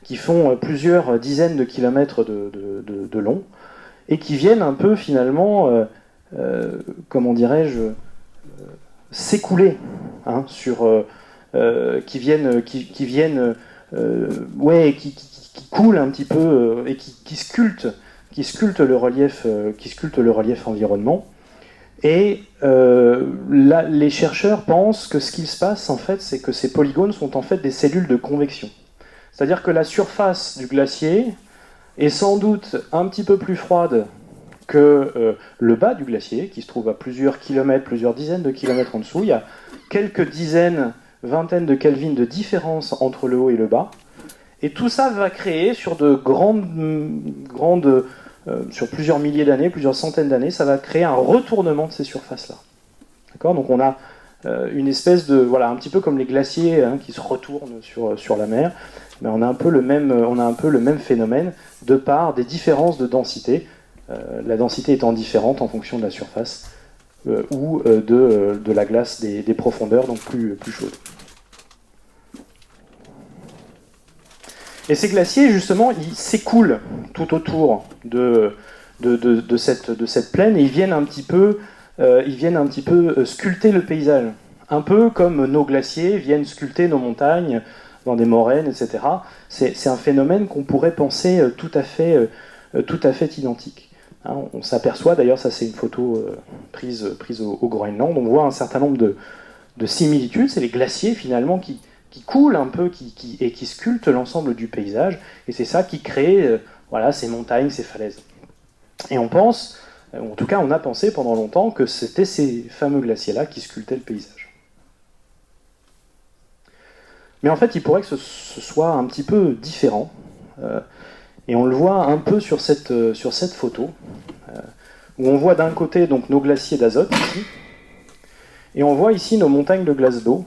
qui font plusieurs dizaines de kilomètres de long, et qui viennent un peu finalement, comment dirais-je, s'écouler qui coulent un petit peu et qui sculptent le relief, environnement. Et là, les chercheurs pensent que ce qu'il se passe en fait, c'est que ces polygones sont en fait des cellules de convection. C'est-à-dire que la surface du glacier est sans doute un petit peu plus froide que le bas du glacier, qui se trouve à plusieurs kilomètres, plusieurs dizaines de kilomètres en dessous. Il y a quelques dizaines, vingtaines de Kelvin de différence entre le haut et le bas. Et tout ça va créer sur sur plusieurs milliers d'années, plusieurs centaines d'années, ça va créer un retournement de ces surfaces-là. D'accord ? Donc on a une espèce de, voilà, un petit peu comme les glaciers qui se retournent sur la mer, mais on a un peu le même phénomène de par des différences de densité, la densité étant différente en fonction de la surface ou de la glace des profondeurs, donc plus chaudes. Et ces glaciers, justement, ils s'écoulent tout autour de cette plaine et ils viennent un petit peu sculpter le paysage. Un peu comme nos glaciers viennent sculpter nos montagnes dans des moraines, etc. C'est un phénomène qu'on pourrait penser tout à fait identique. On s'aperçoit, d'ailleurs, ça c'est une photo prise au Groenland, on voit un certain nombre de similitudes. C'est les glaciers finalement qui coulent un peu et qui sculptent l'ensemble du paysage, et c'est ça qui crée ces montagnes, ces falaises. Et on pense, en tout cas on a pensé pendant longtemps, que c'était ces fameux glaciers-là qui sculptaient le paysage. Mais en fait il pourrait que ce soit un petit peu différent, et on le voit un peu sur cette photo, où on voit d'un côté donc nos glaciers d'azote ici, et on voit ici nos montagnes de glace d'eau.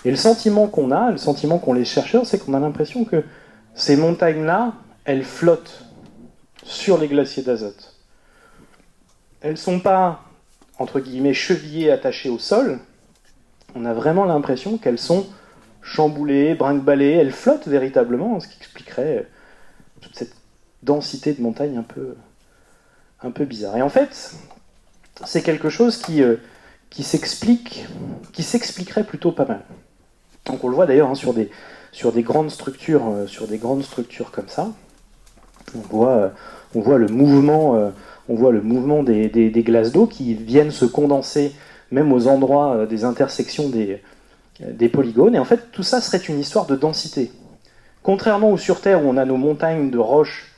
Et le sentiment qu'ont les chercheurs, c'est qu'on a l'impression que ces montagnes-là, elles flottent sur les glaciers d'azote. Elles ne sont pas, entre guillemets, chevillées, attachées au sol. On a vraiment l'impression qu'elles sont chamboulées, brinque-ballées, elles flottent véritablement, ce qui expliquerait toute cette densité de montagnes un peu bizarre. Et en fait, c'est quelque chose qui s'expliquerait plutôt pas mal. Donc on le voit d'ailleurs sur des grandes structures comme ça. On voit le mouvement des glaces d'eau qui viennent se condenser même aux endroits des intersections des polygones. Et en fait, tout ça serait une histoire de densité. Contrairement où sur Terre, où on a nos montagnes de roches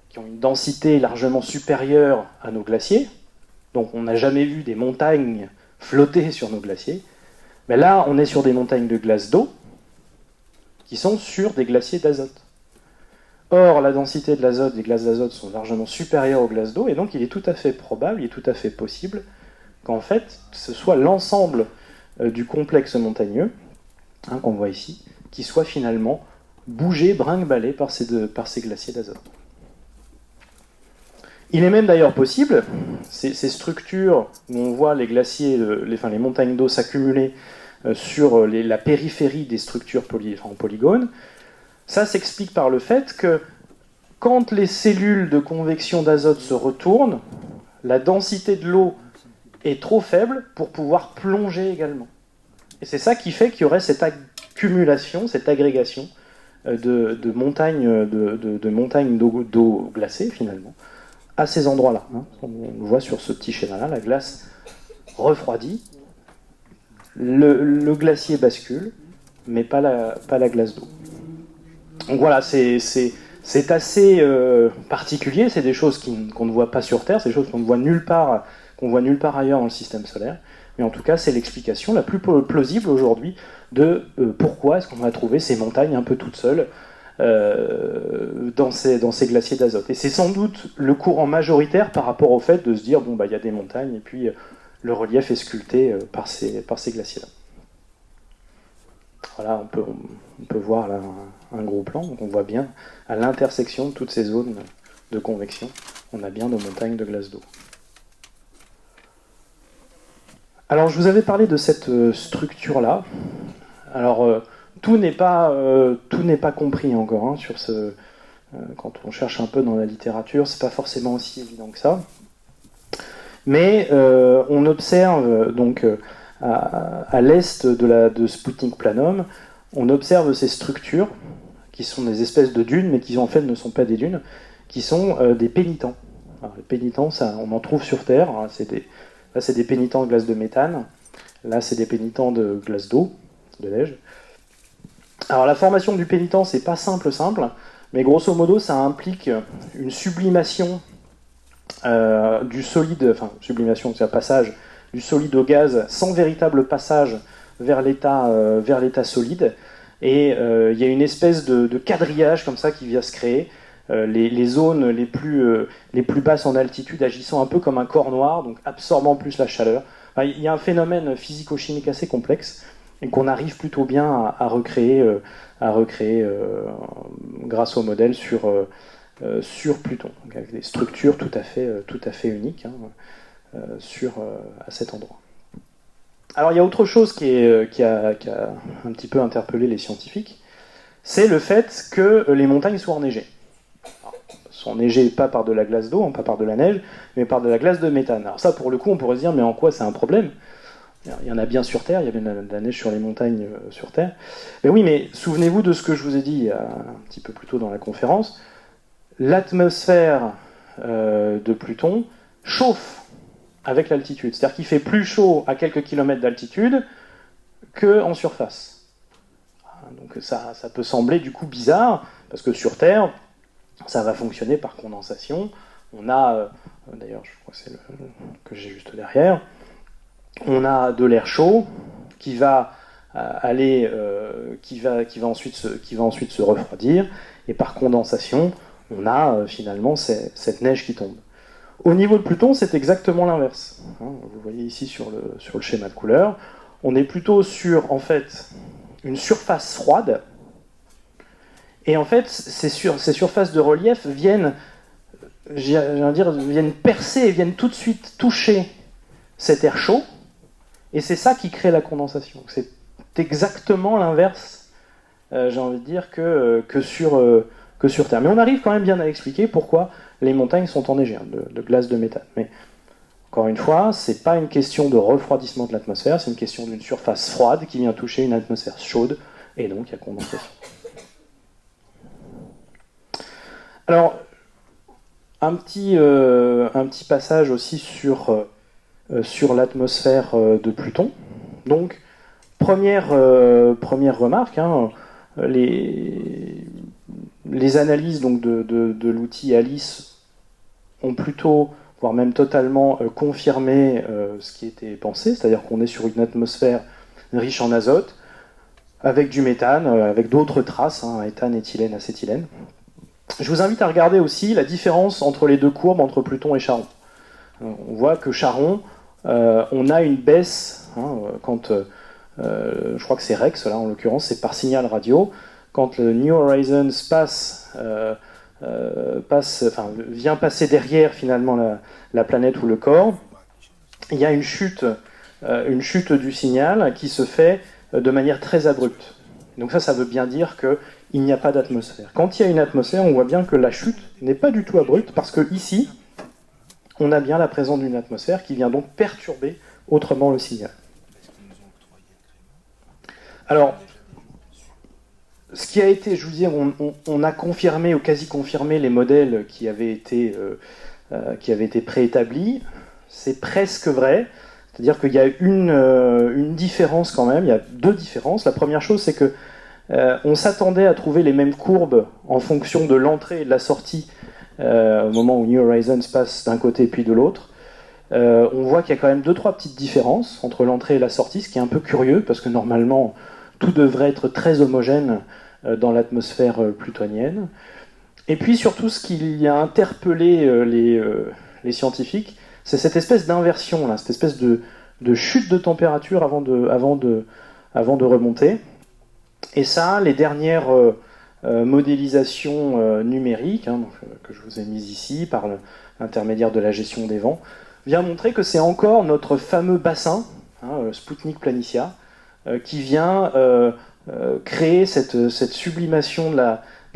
qui ont une densité largement supérieure à nos glaciers, donc on n'a jamais vu des montagnes flotter sur nos glaciers, mais là, on est sur des montagnes de glace d'eau qui sont sur des glaciers d'azote. Or, la densité de l'azote, des glaces d'azote sont largement supérieures aux glaces d'eau, et donc il est tout à fait probable, il est tout à fait possible qu'en fait, ce soit l'ensemble du complexe montagneux, qu'on voit ici, qui soit finalement bougé, brinque-ballé par ces glaciers d'azote. Il est même d'ailleurs possible, ces structures où on voit les glaciers, les montagnes d'eau s'accumuler sur la périphérie des structures en polygone, ça s'explique par le fait que quand les cellules de convection d'azote se retournent, la densité de l'eau est trop faible pour pouvoir plonger également. Et c'est ça qui fait qu'il y aurait cette accumulation, cette agrégation de montagnes d'eau glacée finalement, à ces endroits-là. On le voit sur ce petit schéma-là, la glace refroidit, le glacier bascule, mais pas la glace d'eau. Donc voilà, c'est assez particulier, c'est des choses qu'on ne voit pas sur Terre, c'est des choses qu'on voit nulle part ailleurs dans le système solaire, mais en tout cas c'est l'explication la plus plausible aujourd'hui de pourquoi est-ce qu'on a trouvé ces montagnes un peu toutes seules dans ces glaciers d'azote. Et c'est sans doute le courant majoritaire par rapport au fait de se dire il y a des montagnes et puis le relief est sculpté par ces glaciers-là. Voilà, on peut voir là un gros plan, donc on voit bien à l'intersection de toutes ces zones de convection, on a bien nos montagnes de glace d'eau. Alors je vous avais parlé de cette structure-là. Alors tout n'est pas compris encore hein, sur ce. Quand on cherche un peu dans la littérature, c'est pas forcément aussi évident que ça. Mais on observe donc à l'est de Sputnik Planum, on observe ces structures qui sont des espèces de dunes, mais qui en fait ne sont pas des dunes, qui sont des pénitents. Alors, les pénitents, ça, on en trouve sur Terre. Hein, là, c'est des pénitents de glace de méthane. Là, c'est des pénitents de glace d'eau, de neige. Alors, la formation du pénitent, c'est pas simple, mais grosso modo, ça implique une sublimation du solide, enfin, sublimation, c'est un passage du solide au gaz sans véritable passage vers l'état solide. Et il y a une espèce de quadrillage comme ça qui vient se créer. Les zones les plus basses en altitude agissant un peu comme un corps noir, donc absorbant plus la chaleur. Enfin, il y a un phénomène physico-chimique assez complexe et qu'on arrive plutôt bien à recréer grâce au modèle sur Pluton, donc avec des structures tout à fait uniques hein, à cet endroit. Alors il y a autre chose qui a un petit peu interpellé les scientifiques, c'est le fait que les montagnes soient enneigées. Alors, sont enneigées pas par de la glace d'eau, pas par de la neige, mais par de la glace de méthane. Alors ça pour le coup on pourrait se dire mais en quoi c'est un problème ? Il y en a bien sur Terre, il y avait de la neige sur les montagnes sur Terre. Mais oui, mais souvenez-vous de ce que je vous ai dit un petit peu plus tôt dans la conférence, l'atmosphère de Pluton chauffe avec l'altitude. C'est-à-dire qu'il fait plus chaud à quelques kilomètres d'altitude qu'en surface. Donc ça peut sembler du coup bizarre, parce que sur Terre, ça va fonctionner par condensation. On a, d'ailleurs je crois que c'est le que j'ai juste derrière, on a de l'air chaud qui va ensuite se refroidir, et par condensation, on a finalement cette neige qui tombe. Au niveau de Pluton, c'est exactement l'inverse. Vous voyez ici sur le schéma de couleur, on est plutôt sur en fait une surface froide, et en fait ces surfaces de relief viennent percer et viennent tout de suite toucher cet air chaud, et c'est ça qui crée la condensation. C'est exactement l'inverse, j'ai envie de dire, que sur Terre. Mais on arrive quand même bien à expliquer pourquoi les montagnes sont enneigées de glace de méthane. Mais encore une fois, c'est pas une question de refroidissement de l'atmosphère, c'est une question d'une surface froide qui vient toucher une atmosphère chaude, et donc il y a condensation. Alors, un petit passage aussi sur l'atmosphère de Pluton. Donc, première remarque, hein, les analyses donc, de l'outil ALICE ont plutôt, voire même totalement, confirmé ce qui était pensé, c'est-à-dire qu'on est sur une atmosphère riche en azote, avec du méthane, avec d'autres traces, hein, éthane, éthylène, acétylène. Je vous invite à regarder aussi la différence entre les deux courbes, entre Pluton et Charon. On voit que Charon, on a une baisse, hein, quand, je crois que c'est Rex, là en l'occurrence, c'est par signal radio, quand le New Horizons vient passer derrière finalement la planète ou le corps, il y a une chute du signal qui se fait de manière très abrupte. Donc ça veut bien dire qu'il n'y a pas d'atmosphère. Quand il y a une atmosphère, on voit bien que la chute n'est pas du tout abrupte, parce que ici, on a bien la présence d'une atmosphère qui vient donc perturber autrement le signal. Alors, ce qui a été, je vous dis, on a confirmé ou quasi confirmé les modèles qui avaient été préétablis. C'est presque vrai. C'est-à-dire qu'il y a une différence quand même, il y a deux différences. La première chose, c'est que on s'attendait à trouver les mêmes courbes en fonction de l'entrée et de la sortie au moment où New Horizons passe d'un côté puis de l'autre. On voit qu'il y a quand même 2-3 petites différences entre l'entrée et la sortie, ce qui est un peu curieux, parce que normalement, tout devrait être très homogène dans l'atmosphère plutonienne. Et puis surtout, ce qui a interpellé les scientifiques, c'est cette espèce d'inversion, là, cette espèce de chute de température avant de remonter. Et ça, les dernières modélisation numérique, donc, que je vous ai mise ici par l'intermédiaire de la gestion des vents, vient montrer que c'est encore notre fameux bassin, Sputnik Planitia, qui vient créer cette sublimation de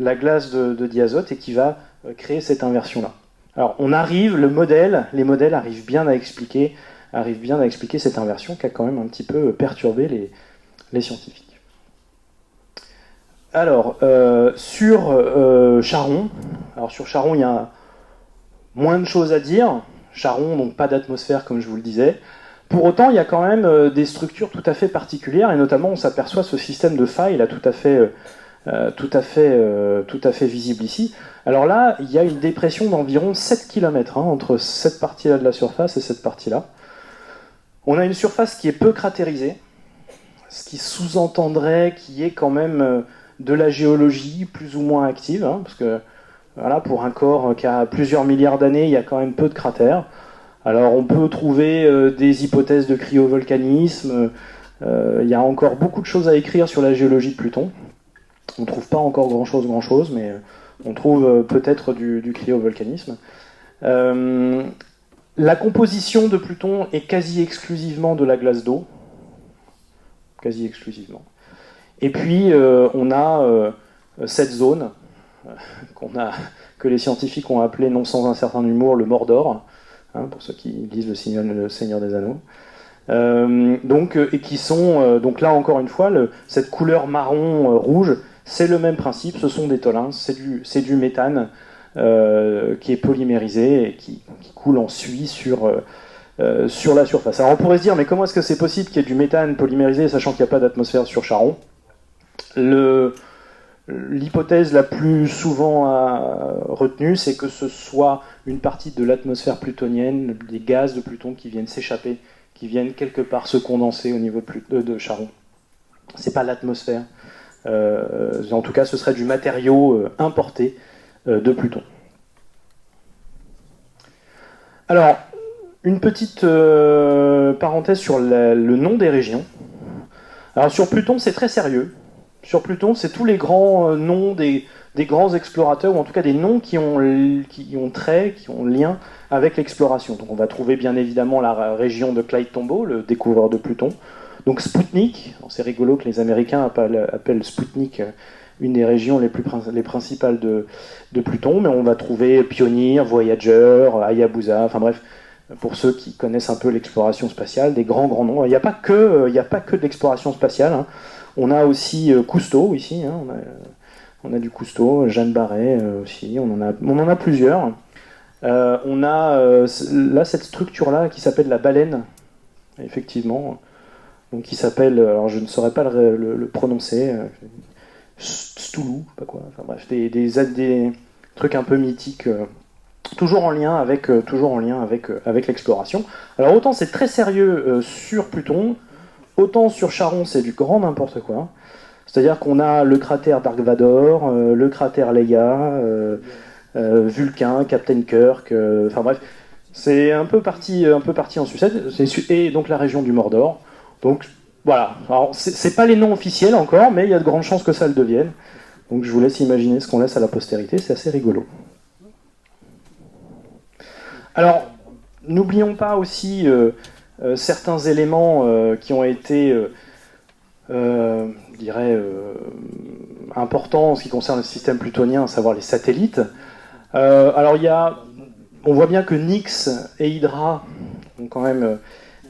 la glace de diazote et qui va créer cette inversion-là. Alors les modèles arrivent bien à expliquer cette inversion qui a quand même un petit peu perturbé les scientifiques. Alors, sur Charon, il y a moins de choses à dire. Charon, donc pas d'atmosphère comme je vous le disais. Pour autant, il y a quand même des structures tout à fait particulières, et notamment on s'aperçoit ce système de failles là tout à fait visible ici. Alors là, il y a une dépression d'environ 7 km entre cette partie-là de la surface et cette partie-là. On a une surface qui est peu cratérisée, ce qui sous-entendrait qu'il y ait quand même de la géologie plus ou moins active, parce que voilà, pour un corps qui a plusieurs milliards d'années, il y a quand même peu de cratères. Alors on peut trouver des hypothèses de cryovolcanisme, il y a encore beaucoup de choses à écrire sur la géologie de Pluton. On ne trouve pas encore grand-chose, mais on trouve peut-être du cryovolcanisme. La composition de Pluton est quasi exclusivement de la glace d'eau. Quasi exclusivement. Et puis, on a cette zone que les scientifiques ont appelée, non sans un certain humour, le Mordor, pour ceux qui lisent le Seigneur des Anneaux. Et qui sont, donc là encore une fois, cette couleur marron-rouge, c'est le même principe, ce sont des tholins, c'est du méthane qui est polymérisé et qui coule en suie sur la surface. Alors on pourrait se dire, mais comment est-ce que c'est possible qu'il y ait du méthane polymérisé, sachant qu'il n'y a pas d'atmosphère sur Charon ? L'hypothèse la plus souvent retenue, c'est que ce soit une partie de l'atmosphère plutonienne, des gaz de Pluton qui viennent s'échapper, qui viennent quelque part se condenser au niveau de Charon. C'est pas l'atmosphère. En tout cas, ce serait du matériau importé de Pluton. Alors, une petite parenthèse sur le nom des régions. Alors sur Pluton, c'est très sérieux. Sur Pluton, c'est tous les grands noms des grands explorateurs, ou en tout cas des noms qui ont lien avec l'exploration. Donc on va trouver bien évidemment la région de Clyde Tombaugh, le découvreur de Pluton. Donc Sputnik, c'est rigolo que les Américains appellent Sputnik une des régions les principales de Pluton, mais on va trouver Pioneer, Voyager, Hayabusa, enfin bref, pour ceux qui connaissent un peu l'exploration spatiale, des grands noms. Il n'y a pas que de l'exploration spatiale. On a aussi Cousteau ici, on a du Cousteau, Jeanne Barret aussi, on en a plusieurs. On a là cette structure-là qui s'appelle la baleine, effectivement, donc qui s'appelle, alors je ne saurais pas le prononcer, Stoulou, pas quoi, enfin bref, des trucs un peu mythiques, toujours en lien avec l'exploration. Alors autant c'est très sérieux sur Pluton, autant sur Charon c'est du grand n'importe quoi. C'est-à-dire qu'on a le cratère Dark Vador, le cratère Leia, Vulcain, Captain Kirk, enfin bref, c'est un peu parti en sucette, et donc la région du Mordor. Donc voilà, alors c'est pas les noms officiels encore, mais il y a de grandes chances que ça le devienne. Donc je vous laisse imaginer ce qu'on laisse à la postérité, c'est assez rigolo. Alors, n'oublions pas aussi certains éléments qui ont été, importants en ce qui concerne le système plutonien, à savoir les satellites. Alors, on voit bien que Nix et Hydra ont quand même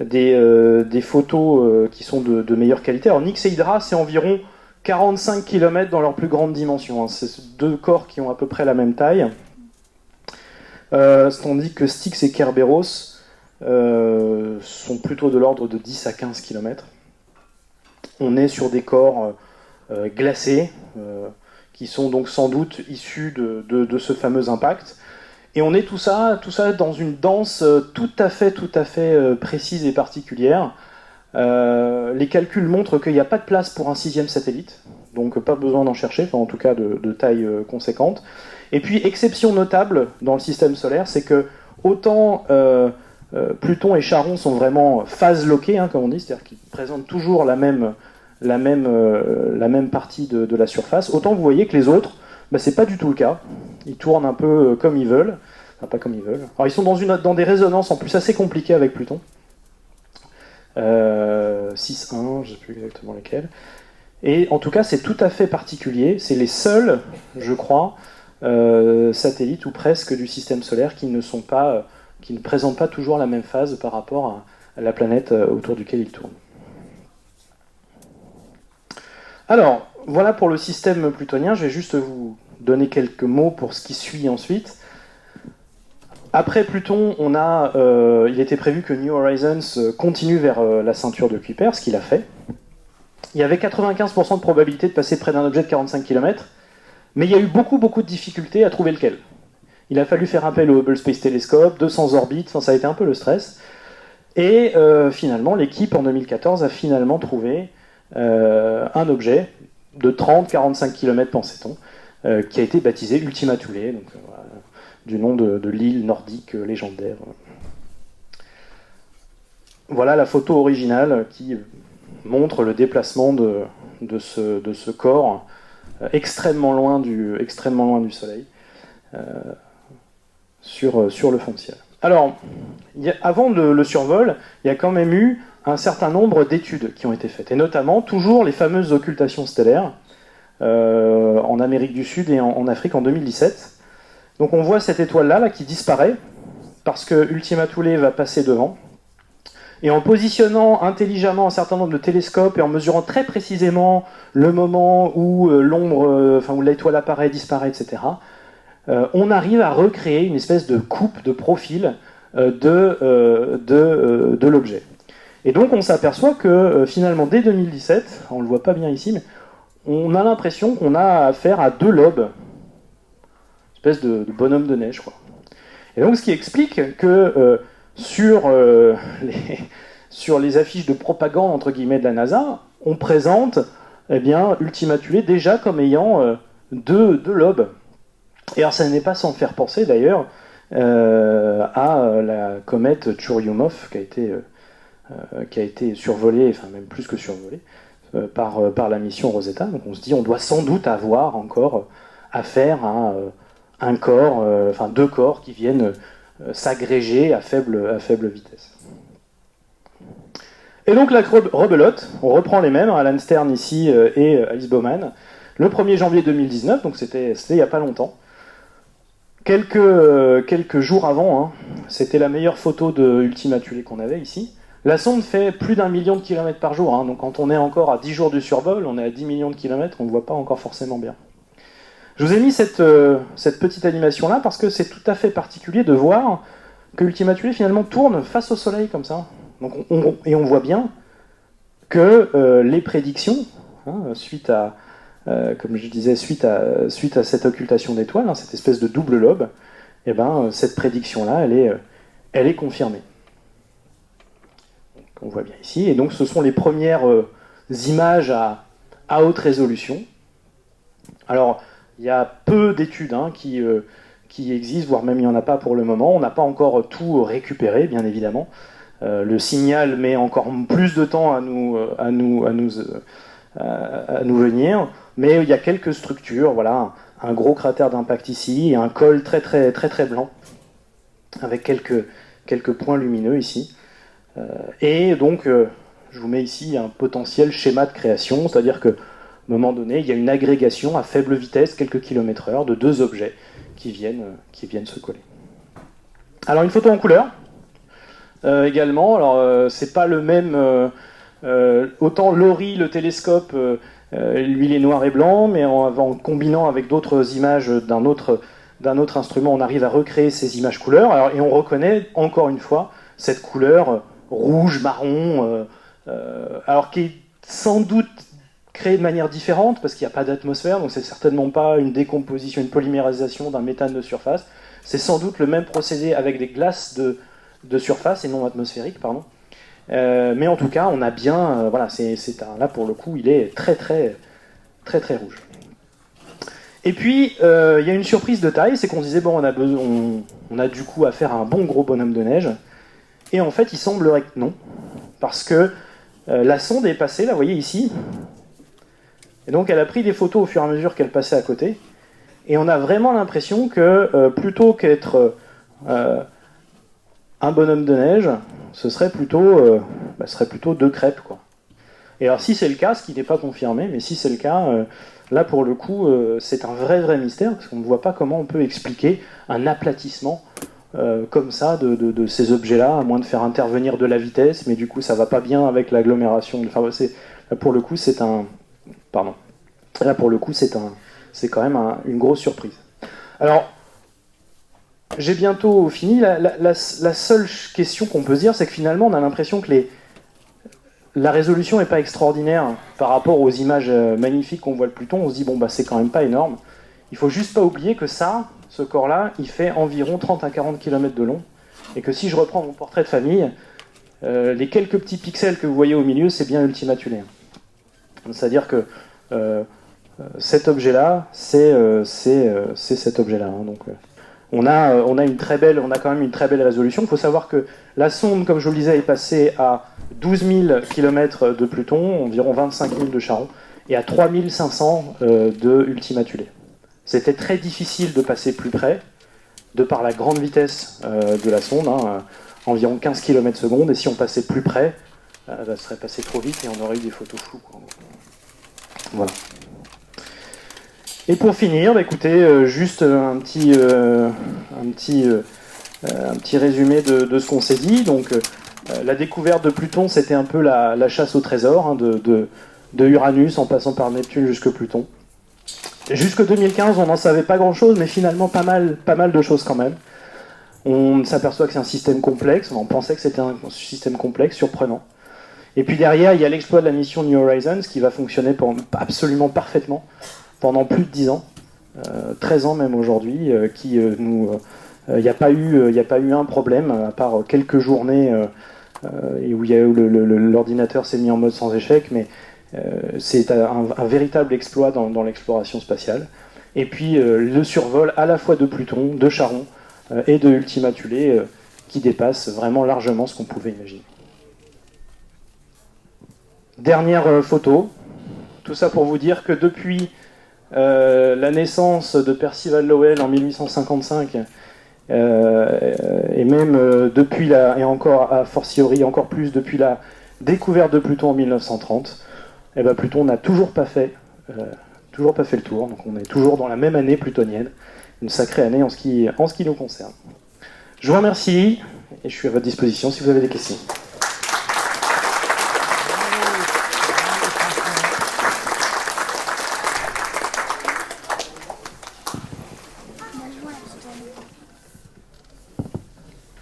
des photos qui sont de meilleure qualité. Alors, Nix et Hydra, c'est environ 45 km dans leur plus grande dimension. C'est deux corps qui ont à peu près la même taille. Tandis que Styx et Kerberos sont plutôt de l'ordre de 10 à 15 km. On est sur des corps glacés, qui sont donc sans doute issus de ce fameux impact. Et on est tout ça dans une danse tout à fait précise et particulière. Les calculs montrent qu'il n'y a pas de place pour un 6e satellite, donc pas besoin d'en chercher, enfin en tout cas de taille conséquente. Et puis, exception notable dans le système solaire, c'est que autant Pluton et Charon sont vraiment phase loquées, comme on dit, c'est-à-dire qu'ils présentent toujours la même la même partie de la surface. Autant vous voyez que les autres, c'est pas du tout le cas. Ils tournent un peu comme ils veulent. Enfin, pas comme ils veulent. Alors ils sont dans des résonances en plus assez compliquées avec Pluton. 6.1, je ne sais plus exactement lesquelles. Et en tout cas, c'est tout à fait particulier. C'est les seuls, je crois, satellites ou presque du système solaire qui ne présentent pas toujours la même phase par rapport à la planète autour duquel ils tournent. Alors, voilà pour le système plutonien. Je vais juste vous donner quelques mots pour ce qui suit ensuite. Après Pluton, il était prévu que New Horizons continue vers la ceinture de Kuiper, ce qu'il a fait. Il y avait 95% de probabilité de passer près d'un objet de 45 km, mais il y a eu beaucoup de difficultés à trouver lequel. Il a fallu faire appel au Hubble Space Telescope, 200 orbites, ça a été un peu le stress. Et finalement, l'équipe en 2014 a finalement trouvé un objet de 30-45 km, pensait-on, qui a été baptisé Ultima Thule, donc, du nom de l'île nordique légendaire. Voilà la photo originale qui montre le déplacement de ce corps extrêmement loin du Soleil sur le fond de ciel. Alors, avant le survol, il y a quand même eu un certain nombre d'études qui ont été faites, et notamment toujours les fameuses occultations stellaires en Amérique du Sud et en Afrique en 2017. Donc on voit cette étoile-là qui disparaît, parce que Ultima Thule va passer devant. Et en positionnant intelligemment un certain nombre de télescopes et en mesurant très précisément le moment où où l'étoile apparaît, disparaît, etc., on arrive à recréer une espèce de coupe, de profil de l'objet. Et donc on s'aperçoit que finalement dès 2017, on ne le voit pas bien ici, mais on a l'impression qu'on a affaire à deux lobes, une espèce de bonhomme de neige, quoi. Et donc ce qui explique que sur les affiches de propagande entre guillemets de la NASA, on présente Ultima Thule déjà comme ayant deux lobes. Et alors ça n'est pas sans faire penser d'ailleurs à la comète Churyumov qui a été survolée, enfin même plus que survolée, par la mission Rosetta. Donc on se dit on doit sans doute avoir encore affaire à un corps, deux corps qui viennent s'agréger à faible vitesse. Et donc la rebelote, on reprend les mêmes, Alan Stern ici et Alice Bowman, le 1er janvier 2019, donc c'était il n'y a pas longtemps. Quelques jours avant, c'était la meilleure photo de Ultima Thule qu'on avait ici. La sonde fait plus d'1 million de kilomètres par jour, donc quand on est encore à 10 jours du survol, on est à 10 millions de kilomètres, on ne voit pas encore forcément bien. Je vous ai mis cette petite animation-là parce que c'est tout à fait particulier de voir que Ultima Thule finalement tourne face au Soleil comme ça. Donc on voit bien que les prédictions, suite à cette occultation d'étoiles, cette espèce de double lobe, cette prédiction-là, elle est confirmée. Donc, on voit bien ici. Et donc ce sont les premières images à haute résolution. Alors, il y a peu d'études qui existent, voire même il n'y en a pas pour le moment. On n'a pas encore tout récupéré, bien évidemment. Le signal met encore plus de temps à nous venir, mais il y a quelques structures, voilà, un gros cratère d'impact ici, et un col très très très très blanc, avec quelques points lumineux ici. Et donc, je vous mets ici un potentiel schéma de création, c'est-à-dire que à un moment donné, il y a une agrégation à faible vitesse, quelques kilomètres heure, de deux objets qui viennent se coller. Alors une photo en couleur, également. Alors c'est pas le même. Autant LORRI, le télescope, lui il est noir et blanc, mais en combinant avec d'autres images d'un autre instrument, on arrive à recréer ces images couleurs. Alors, et on reconnaît encore une fois cette couleur rouge, marron, alors qui est sans doute créé de manière différente, parce qu'il n'y a pas d'atmosphère, donc c'est certainement pas une décomposition, une polymérisation d'un méthane de surface. C'est sans doute le même procédé avec des glaces de surface et non atmosphériques, pardon. Mais en tout cas, on a bien, là pour le coup, il est très très très très rouge. Et puis, il y a une surprise de taille, c'est qu'on se disait bon, on a du coup affaire à un bon gros bonhomme de neige, et en fait, il semblerait que non, parce que la sonde est passée, là, vous voyez ici, Et donc elle a pris des photos au fur et à mesure qu'elle passait à côté, et on a vraiment l'impression que plutôt qu'être un bonhomme de neige, ce serait plutôt deux crêpes, quoi. Et alors si c'est le cas, ce qui n'est pas confirmé, mais si c'est le cas, là pour le coup, c'est un vrai mystère, parce qu'on ne voit pas comment on peut expliquer un aplatissement comme ça de ces objets-là, à moins de faire intervenir de la vitesse, mais du coup ça va pas bien avec l'agglomération. Enfin, là pour le coup c'est un... Pardon. Là pour le coup c'est quand même une grosse surprise. Alors, j'ai bientôt fini. La seule question qu'on peut se dire, c'est que finalement on a l'impression que la résolution n'est pas extraordinaire par rapport aux images magnifiques qu'on voit de Pluton. On se dit, bon, bah, c'est quand même pas énorme. Il faut juste pas oublier que ce corps-là, il fait environ 30 à 40 km de long. Et que si je reprends mon portrait de famille, les quelques petits pixels que vous voyez au milieu, c'est bien Ultima Thule. C'est-à-dire que cet objet-là, c'est cet objet-là. Hein. Donc, on a quand même une très belle résolution. Il faut savoir que la sonde, comme je vous le disais, est passée à 12 000 km de Pluton, environ 25 000 de Charon, et à 3 500 de Ultima Thule. C'était très difficile de passer plus près, de par la grande vitesse de la sonde, hein, environ 15 km/s, et si on passait plus près, ça serait passé trop vite et on aurait eu des photos floues, quoi. Voilà. Et pour finir, bah, écoutez, juste un petit résumé de ce qu'on s'est dit. Donc, la découverte de Pluton, c'était un peu la chasse au trésor, hein, de Uranus en passant par Neptune jusque Pluton. Jusque 2015, on n'en savait pas grand-chose, mais finalement pas mal de choses quand même. On s'aperçoit que c'est un système complexe, on pensait que c'était un système complexe, surprenant. Et puis derrière, il y a l'exploit de la mission New Horizons qui va fonctionner absolument parfaitement pendant plus de 10 ans, 13 ans même aujourd'hui, il n'y a pas eu un problème, à part quelques journées où l'ordinateur s'est mis en mode sans échec, mais c'est un véritable exploit dans l'exploration spatiale. Et puis le survol à la fois de Pluton, de Charon et de Ultima Thule qui dépasse vraiment largement ce qu'on pouvait imaginer. Dernière photo, tout ça pour vous dire que depuis la naissance de Percival Lowell en 1855, et même depuis et encore a fortiori encore plus depuis la découverte de Pluton en 1930, et ben Pluton n'a toujours pas fait le tour, donc on est toujours dans la même année plutonienne, une sacrée année en ce qui nous concerne. Je vous remercie et je suis à votre disposition si vous avez des questions.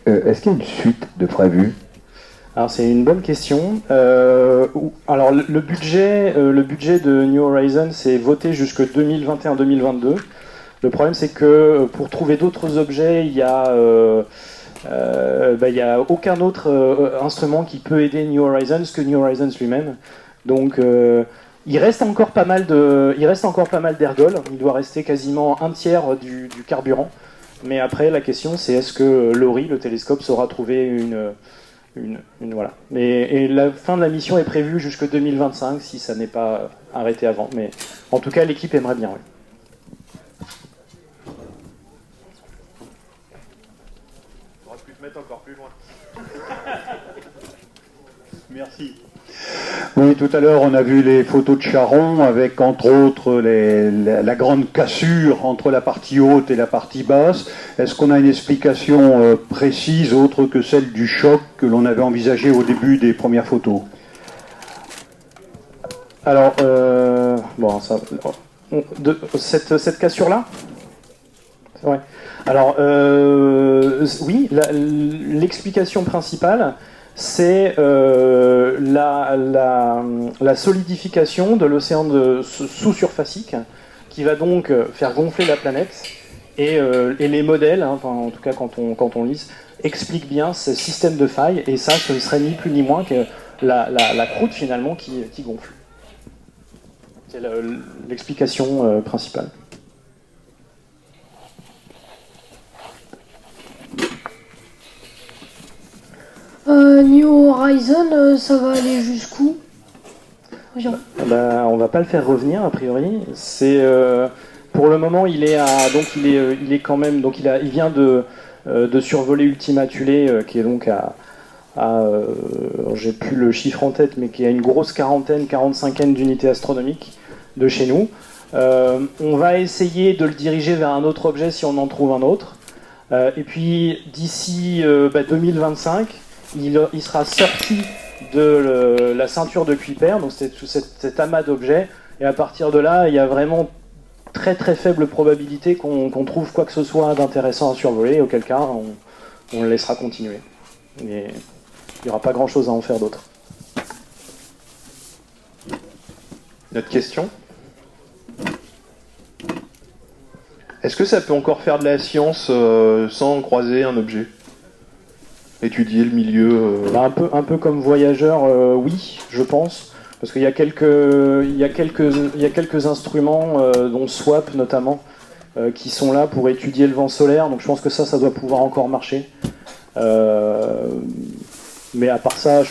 Est-ce qu'il y a une suite de prévue ? Alors c'est une bonne question. Alors le budget de New Horizons est voté jusque 2021-2022. Le problème c'est que pour trouver d'autres objets, il y a aucun autre instrument qui peut aider New Horizons que New Horizons lui-même. Donc il reste encore pas mal d'ergols. Il doit rester quasiment un tiers du carburant. Mais après, la question, c'est est-ce que l'ORI, le télescope, saura trouver une voilà. Et la fin de la mission est prévue jusque 2025, si ça n'est pas arrêté avant. Mais en tout cas, l'équipe aimerait bien, oui. J'aurais pu te mettre encore plus loin. Merci. Oui, tout à l'heure, on a vu les photos de Charon avec, entre autres, la grande cassure entre la partie haute et la partie basse. Est-ce qu'on a une explication précise, autre que celle du choc que l'on avait envisagé au début des premières photos ? Alors, cette cassure-là ? Ouais. Alors, oui, l'explication principale, c'est la solidification de l'océan sous-surfacique qui va donc faire gonfler la planète et les modèles, hein, en tout cas quand on lit, expliquent bien ce système de failles et ça, ce ne serait ni plus ni moins que la croûte finalement qui gonfle. C'est l'explication principale. New Horizon, ça va aller jusqu'où ? Jean. On va pas le faire revenir a priori. C'est pour le moment il est à donc il est quand même donc il vient de survoler Ultima Thule qui est donc à j'ai plus le chiffre en tête mais qui a une grosse quarantaine d'unités astronomiques de chez nous. On va essayer de le diriger vers un autre objet si on en trouve un autre. Et puis d'ici 2025, il sera sorti de la ceinture de Kuiper, donc c'est cet amas d'objets, et à partir de là, il y a vraiment très très faible probabilité qu'on trouve quoi que ce soit d'intéressant à survoler, auquel cas on le laissera continuer. Mais il n'y aura pas grand chose à en faire d'autre. Notre question ? Est-ce que ça peut encore faire de la science sans croiser un objet ? Étudier le milieu un peu comme voyageur, oui, je pense. Parce qu'il y a quelques instruments, dont SWAP notamment, qui sont là pour étudier le vent solaire. Donc je pense que ça doit pouvoir encore marcher. Mais à part ça,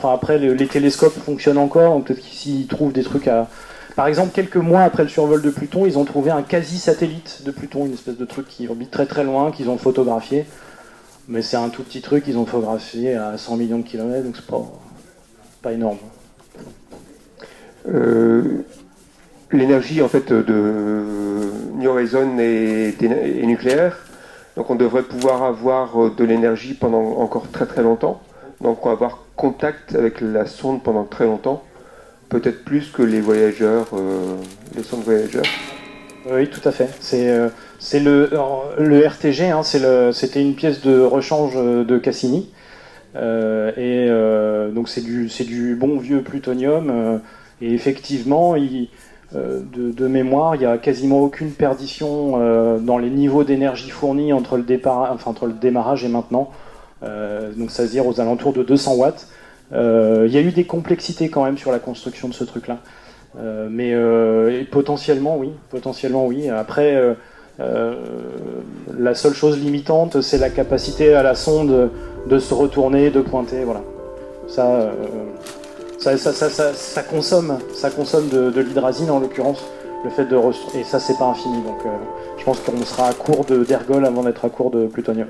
après les télescopes fonctionnent encore. Donc peut-être qu'ils trouvent des trucs à... Par exemple, quelques mois après le survol de Pluton, ils ont trouvé un quasi-satellite de Pluton, une espèce de truc qui orbite très très loin, qu'ils ont photographié. Mais c'est un tout petit truc qu'ils ont photographié à 100 millions de kilomètres, donc c'est pas énorme. L'énergie en fait de New Horizons est nucléaire, donc on devrait pouvoir avoir de l'énergie pendant encore très très longtemps. Donc on va avoir contact avec la sonde pendant très longtemps. Peut-être plus que les voyageurs, les sondes voyageurs. Oui, tout à fait. C'est le RTG, hein, c'était une pièce de rechange de Cassini. Donc c'est du bon vieux plutonium. Et effectivement, de mémoire, il n'y a quasiment aucune perdition dans les niveaux d'énergie fournis entre le démarrage et maintenant. Donc ça se dire aux alentours de 200 watts. Il y a eu des complexités quand même sur la construction de ce truc-là. Mais potentiellement oui. Après, la seule chose limitante, c'est la capacité à la sonde de se retourner, de pointer. Voilà. Ça consomme de l'hydrazine en l'occurrence. Le fait et ça c'est pas infini. Donc je pense qu'on sera à court d'ergol avant d'être à court de plutonium.